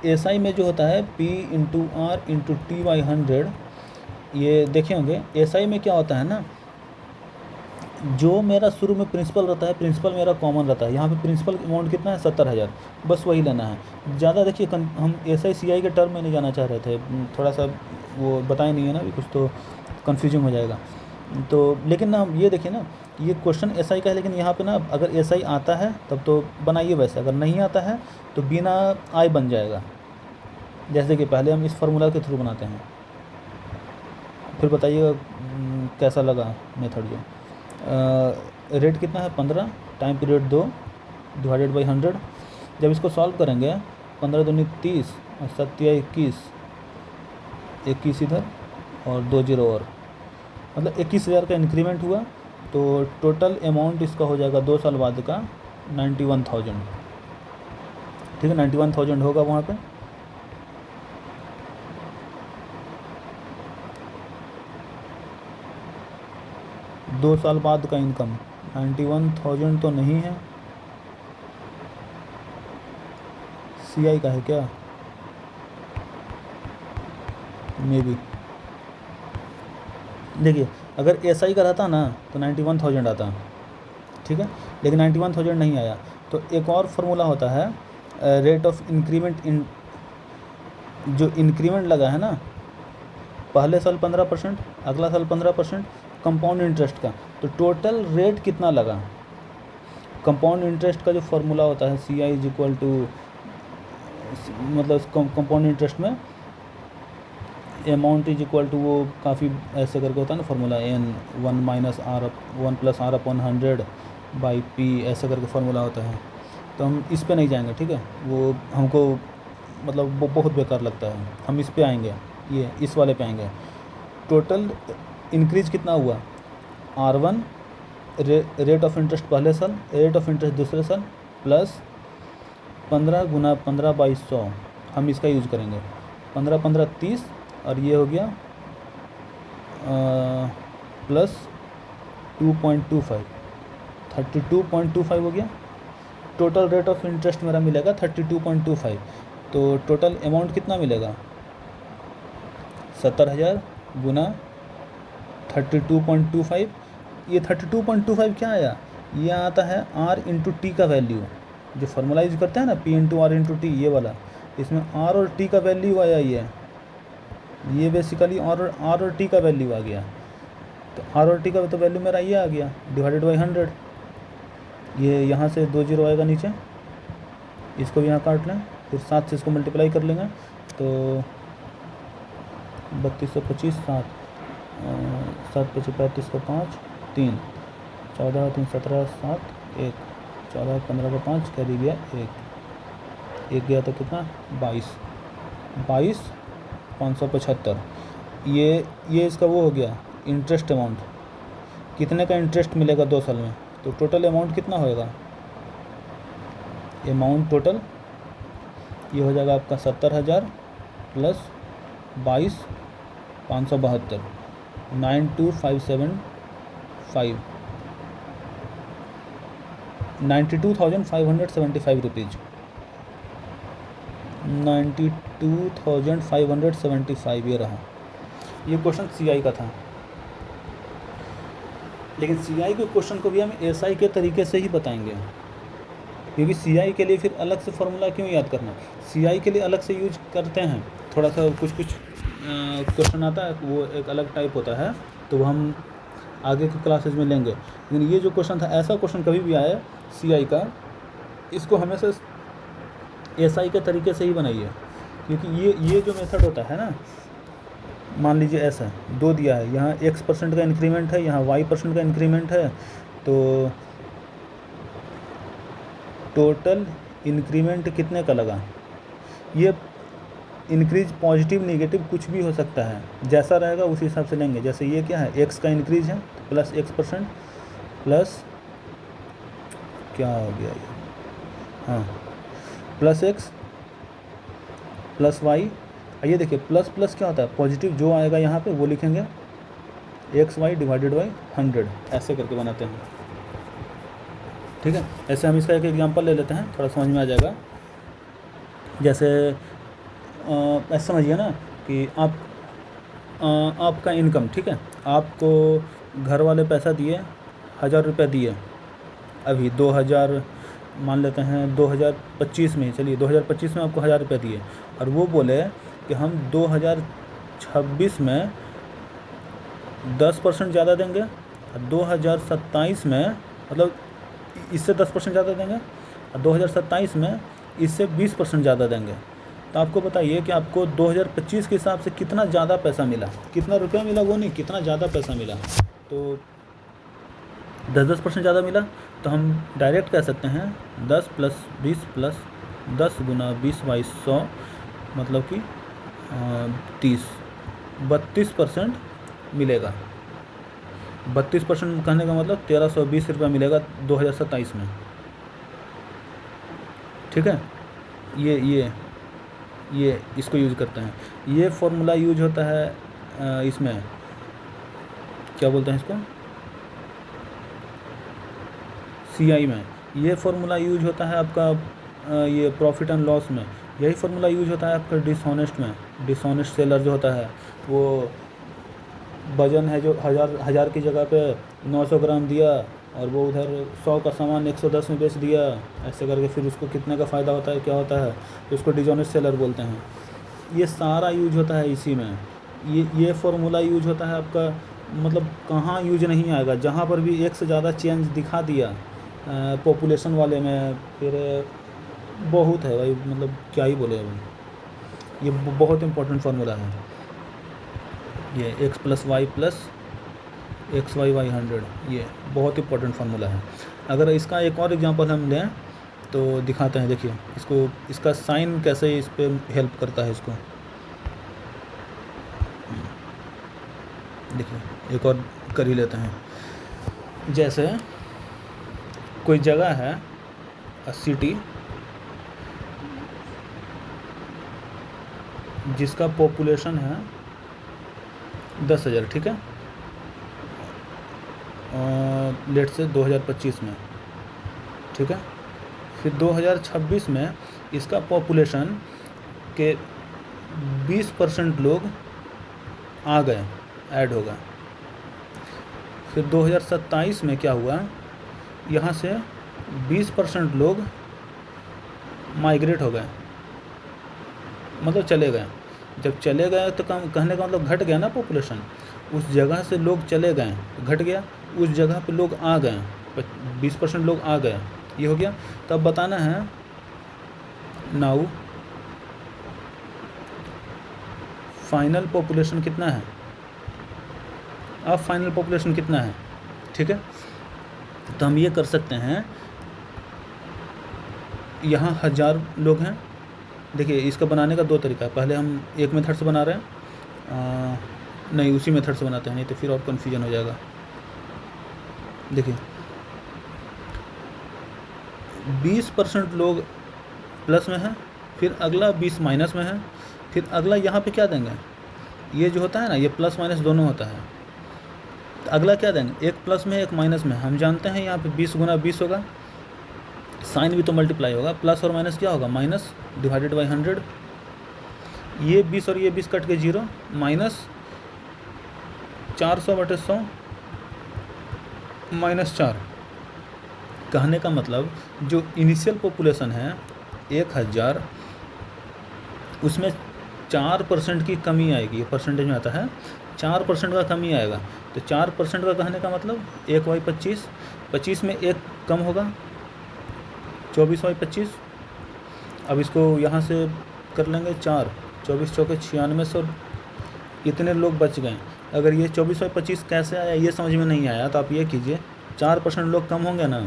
एसआई में जो होता है P/R/T/100, ये देखे होंगे। एसआई में क्या होता है ना, जो मेरा शुरू में प्रिंसिपल रहता है, प्रिंसिपल मेरा कॉमन रहता है, यहाँ पे प्रिंसिपल अमाउंट कितना है 70,000, बस वही लेना है। ज़्यादा देखिए हम एसआई सीआई के टर्म में नहीं जाना चाह रहे थे, थोड़ा सा वो बताए नहीं है ना, कुछ तो कन्फ्यूजन हो जाएगा। तो लेकिन ना हम ये देखिए ना, ये क्वेश्चन एसआई का है, लेकिन यहाँ पे ना अगर एसआई आता है तब तो बनाइए वैसे, अगर नहीं आता है तो बिना आई बन जाएगा। जैसे कि पहले हम इस फार्मूला के थ्रू बनाते हैं, फिर बताइएगा कैसा लगा मेथड जो। रेट कितना है 15, टाइम पीरियड 2 डिवाइडेड बाई 100। जब इसको सॉल्व करेंगे 15 दूनी 30 और 7 21, 21 इधर और 2 0 और, मतलब 21,000 का इंक्रीमेंट हुआ। तो टोटल अमाउंट इसका हो जाएगा 2 साल बाद का 91,000। ठीक है, 91,000 होगा वहाँ पे। दो साल बाद का इनकम 91,000 तो नहीं है, सीआई का है क्या, मे बी। देखिए अगर एसआई का रहता ना तो 91,000 आता, ठीक है, लेकिन 91,000 नहीं आया। तो एक और फार्मूला होता है रेट ऑफ इंक्रीमेंट, इन जो इंक्रीमेंट लगा है ना, पहले साल 15%, अगला साल 15%, कंपाउंड इंटरेस्ट का, तो टोटल रेट कितना लगा। कंपाउंड इंटरेस्ट का जो फार्मूला होता है CI = मतलब कंपाउंड इंटरेस्ट में अमाउंट इज इक्वल टू, वो काफ़ी ऐसे करके होता है ना formula, n 1 plus r upon 100 by p, ऐसे करके फार्मूला होता है। तो हम इस पे नहीं जाएंगे, ठीक है, वो हमको मतलब वो बहुत बेकार लगता है। हम इस पे आएंगे, ये इस वाले पे आएंगे। टोटल इंक्रीज कितना हुआ, R1 रेट ऑफ इंटरेस्ट पहले साल, रेट ऑफ इंटरेस्ट दूसरे साल, प्लस 15 गुना 15/100, हम इसका यूज़ करेंगे। 15 15 30, और ये हो गया प्लस 2.25, 32.25 हो गया। टोटल रेट ऑफ इंटरेस्ट मेरा मिलेगा 32.25। तो टोटल अमाउंट कितना मिलेगा, 70,000 गुना 32.25। ये 32.25 क्या आया, ये आता है R इंटू टी का वैल्यू, जो फार्मूला यूज करते हैं ना, P into r into t, ये वाला। इसमें R और T का वैल्यू आया, ये बेसिकली R और T का वैल्यू आ गया। तो R और T का तो वैल्यू मेरा ये आ गया, डिवाइडेड बाई 100। ये यहाँ से 2 जीरो आएगा नीचे, इसको भी यहाँ काट लें, फिर 7 से इसको मल्टीप्लाई कर लेंगे, तो 3225, 7 5 35 का 5 3, 14 3 17 7 1, 14 15 का 5 कैरी गया 1 गया, तो कितना 22 575। ये इसका वो हो गया इंटरेस्ट अमाउंट, कितने का इंटरेस्ट मिलेगा 2 साल में। तो टोटल अमाउंट कितना होएगा, अमाउंट टोटल ये हो जाएगा आपका 70,000 प्लस 22 572, 92,575 92,575 रुपीज़, 92,575 ये रहा। ये क्वेश्चन CI का था, लेकिन CI के क्वेश्चन को भी हम SI के तरीके से ही बताएंगे, क्योंकि CI के लिए फिर अलग से फार्मूला क्यों याद करना। CI के लिए अलग से यूज करते हैं, थोड़ा सा कुछ क्वेश्चन आता है, वो एक अलग टाइप होता है, तो वो हम आगे की क्लासेज में लेंगे। लेकिन ये जो क्वेश्चन था, ऐसा क्वेश्चन कभी भी आए CI का, इसको हमेशा SI के तरीके से ही बनाइए, क्योंकि ये जो मेथड होता है ना, मान लीजिए ऐसा 2 दिया है, यहाँ X% का इंक्रीमेंट है, यहाँ Y% का इंक्रीमेंट है, तो टोटल इंक्रीमेंट कितने का लगा। ये इंक्रीज पॉजिटिव नेगेटिव कुछ भी हो सकता है, जैसा रहेगा उस हिसाब से लेंगे। जैसे ये क्या है, X का इंक्रीज है, प्लस X% प्लस क्या हो गया ये, हाँ प्लस X प्लस Y। ये देखिए प्लस प्लस क्या होता है, पॉजिटिव जो आएगा यहाँ पे वो लिखेंगे, XY डिवाइडेड बाई 100, ऐसे करके बनाते हैं, ठीक है। ऐसे हम इसका एक एग्जांपल ले लेते हैं, थोड़ा समझ में आ जाएगा। जैसे ऐसा समझिए ना कि आपका इनकम, ठीक है, आपको घर वाले पैसा दिए, 1,000 रुपये दिए, अभी 2000 मान लेते हैं 2025 में, चलिए 2025 में आपको 1,000 रुपये दिए, और वो बोले कि हम 2026 में 10% ज़्यादा देंगे, और 2027 में मतलब इससे 10% ज़्यादा देंगे, और 2027 में इससे 20% ज़्यादा देंगे। तो आपको बताइए कि आपको 2025 के हिसाब से कितना ज़्यादा पैसा मिला, कितना रुपया मिला वो नहीं, कितना ज़्यादा पैसा मिला। तो 10% ज़्यादा मिला, तो हम डायरेक्ट कह सकते हैं 10 प्लस 20 प्लस 10 गुना 20/100, मतलब कि 32% मिलेगा। 32% कहने का मतलब 1,320 रुपया मिलेगा 2027 में, ठीक है। ये इसको यूज़ करते हैं। ये फॉर्मूला यूज होता है इसमें क्या बोलते हैं इसको, CI में। ये फार्मूला यूज होता है आपका ये प्रॉफिट एंड लॉस में। यही फार्मूला यूज होता है आपका डिसऑनेस्ट में। डिसऑनेस्ट सेलर जो होता है, वो वजन है जो 1000 की जगह पे 900 ग्राम दिया, और वो उधर 100 का सामान 110 में बेच दिया, ऐसे करके फिर उसको कितने का फ़ायदा होता है, क्या होता है, तो उसको डिसऑनेस्ट सेलर बोलते हैं। ये सारा यूज होता है इसी में। ये फार्मूला यूज होता है आपका, मतलब कहाँ यूज नहीं आएगा, जहाँ पर भी एक से ज़्यादा चेंज दिखा दिया पॉपुलेशन वाले में, फिर बहुत है भाई, मतलब क्या ही बोले अभी। ये बहुत इंपॉर्टेंट फार्मूला है ये, x plus y plus x y y 100, ये बहुत इंपॉर्टेंट फार्मूला है। अगर इसका एक और एग्जांपल हम लें तो दिखाते हैं, देखिए इसको, इसका साइन कैसे इस पे हेल्प करता है इसको। देखिए एक और कर ही लेते हैं। जैसे कोई जगह है, अ सिटी, जिसका पॉपुलेशन है 10,000, ठीक है, लेट से 2025 में, ठीक है। फिर 2026 में इसका पॉपुलेशन के 20% लोग आ गए, ऐड हो गए। फिर 2027 में क्या हुआ, यहाँ से 20% लोग माइग्रेट हो गए, मतलब चले गए। जब चले गए तो कहने का मतलब घट गया ना पॉपुलेशन, उस जगह से लोग चले गए, घट गया, उस जगह पे लोग आ गए, 20% लोग आ गए, ये हो गया। तब बताना है नाउ फाइनल पॉपुलेशन कितना है, अब फाइनल पॉपुलेशन कितना है, ठीक है। तो हम ये कर सकते हैं, यहाँ 1000 लोग हैं। देखिए इसका बनाने का दो तरीका है, पहले हम एक मेथड से बना रहे हैं, नहीं उसी मेथड से बनाते हैं, नहीं तो फिर और कन्फ्यूजन हो जाएगा। देखिए 20% लोग प्लस में है, फिर अगला 20 माइनस में है, फिर अगला यहाँ पे क्या देंगे, ये जो होता है ना, ये प्लस माइनस दोनों होता है, तो अगला क्या देंगे, एक प्लस में एक माइनस में। हम जानते हैं यहाँ पे 20 गुना 20 होगा, साइन भी तो मल्टीप्लाई होगा, प्लस और माइनस क्या होगा, माइनस डिवाइडेड बाई 100। ये 20 और ये 20 कट के 0, माइनस 400/100 -4। कहने का मतलब जो इनिशियल पॉपुलेशन है 1000, उसमें 4% की कमी आएगी, ये परसेंटेज में आता है 4% का कमी आएगा। तो 4% का कहने का मतलब 1/25, 25 में 1 कम होगा, 24/25। अब इसको यहाँ से कर लेंगे 4, 24 चौके 96, और इतने लोग बच गए। अगर ये 24/25 कैसे आया ये समझ में नहीं आया, तो आप ये कीजिए, 4% लोग कम होंगे ना,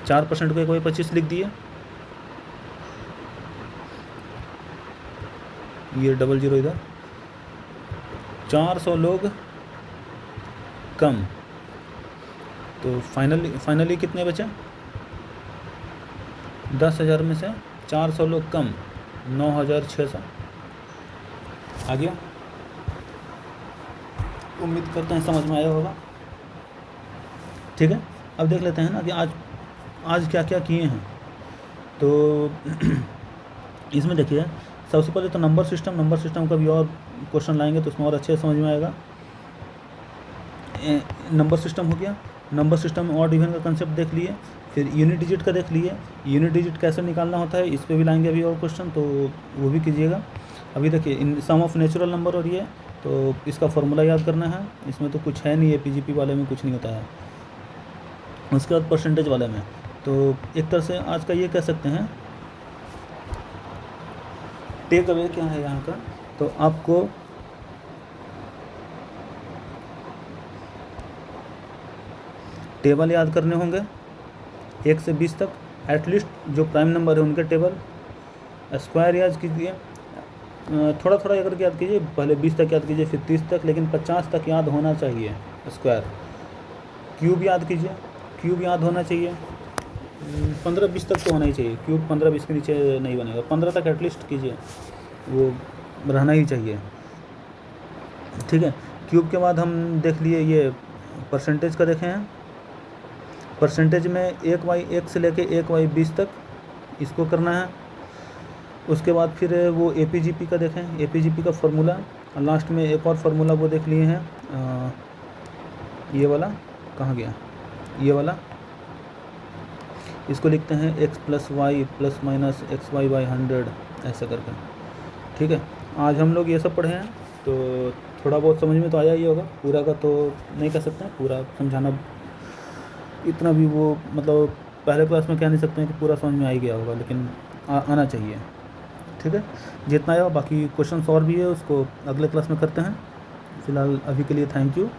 4% को 1/25 लिख दिए, ये 00 इधर, 400 लोग कम। तो फाइनली कितने बचे, 10,000 में से 400 लोग कम, 9,600 आ गया। उम्मीद करते हैं समझ में आया होगा, ठीक है। अब देख लेते हैं ना कि आज क्या क्या किए हैं। तो इसमें देखिए सबसे पहले तो नंबर सिस्टम का भी और क्वेश्चन लाएंगे तो उसमें और अच्छे समझ में आएगा। नंबर सिस्टम हो गया, नंबर सिस्टम में ऑड इवन का कंसेप्ट देख लिए, फिर यूनिट डिजिट का देख लिए, यूनिट डिजिट कैसे निकालना होता है इस पे भी लाएंगे अभी और क्वेश्चन, तो वो भी कीजिएगा। अभी देखिए इन सम ऑफ नेचुरल नंबर और ये, तो इसका फॉर्मूला याद करना है, इसमें तो कुछ है नहीं, APGP वाले में कुछ नहीं होता है। उसके बाद परसेंटेज वाले में, तो एक तरह से आज का ये कह सकते हैं टेक अवे क्या है यहाँ का, तो आपको टेबल याद करने होंगे 1 से 20 तक, एटलीस्ट जो प्राइम नंबर है उनके टेबल। स्क्वायर याद कीजिए, थोड़ा थोड़ा करके याद कीजिए, पहले 20 तक याद कीजिए, फिर 30 तक, लेकिन 50 तक याद होना चाहिए स्क्वायर। क्यूब याद कीजिए, क्यूब याद होना चाहिए, 15-20 तक तो होना ही चाहिए, क्यूब 15-20 के नीचे नहीं बनेगा, 15 तक एटलीस्ट कीजिए, वो रहना ही चाहिए, ठीक है। क्यूब के बाद हम देख लिए ये परसेंटेज का देखे हैं, परसेंटेज में 1/1 से लेके 1/20 तक इसको करना है। उसके बाद फिर वो APGP का देखें, APGP का फार्मूला, लास्ट में एक और फार्मूला वो देख लिए हैं, ये वाला कहाँ गया, ये वाला, इसको लिखते हैं x + y ± xy/100 ऐसा करके, ठीक है। आज हम लोग ये सब पढ़े हैं, तो थोड़ा बहुत समझ में तो आया ही होगा, पूरा का तो नहीं कह सकते हैं, पूरा समझाना इतना भी वो मतलब पहले क्लास में कह नहीं सकते हैं कि पूरा समझ में आ ही गया होगा, लेकिन आना चाहिए। ठीक है, जितना आया, बाकी क्वेश्चन और भी है उसको अगले क्लास में करते हैं। फ़िलहाल अभी के लिए थैंक यू,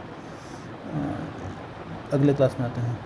अगले क्लास में आते हैं।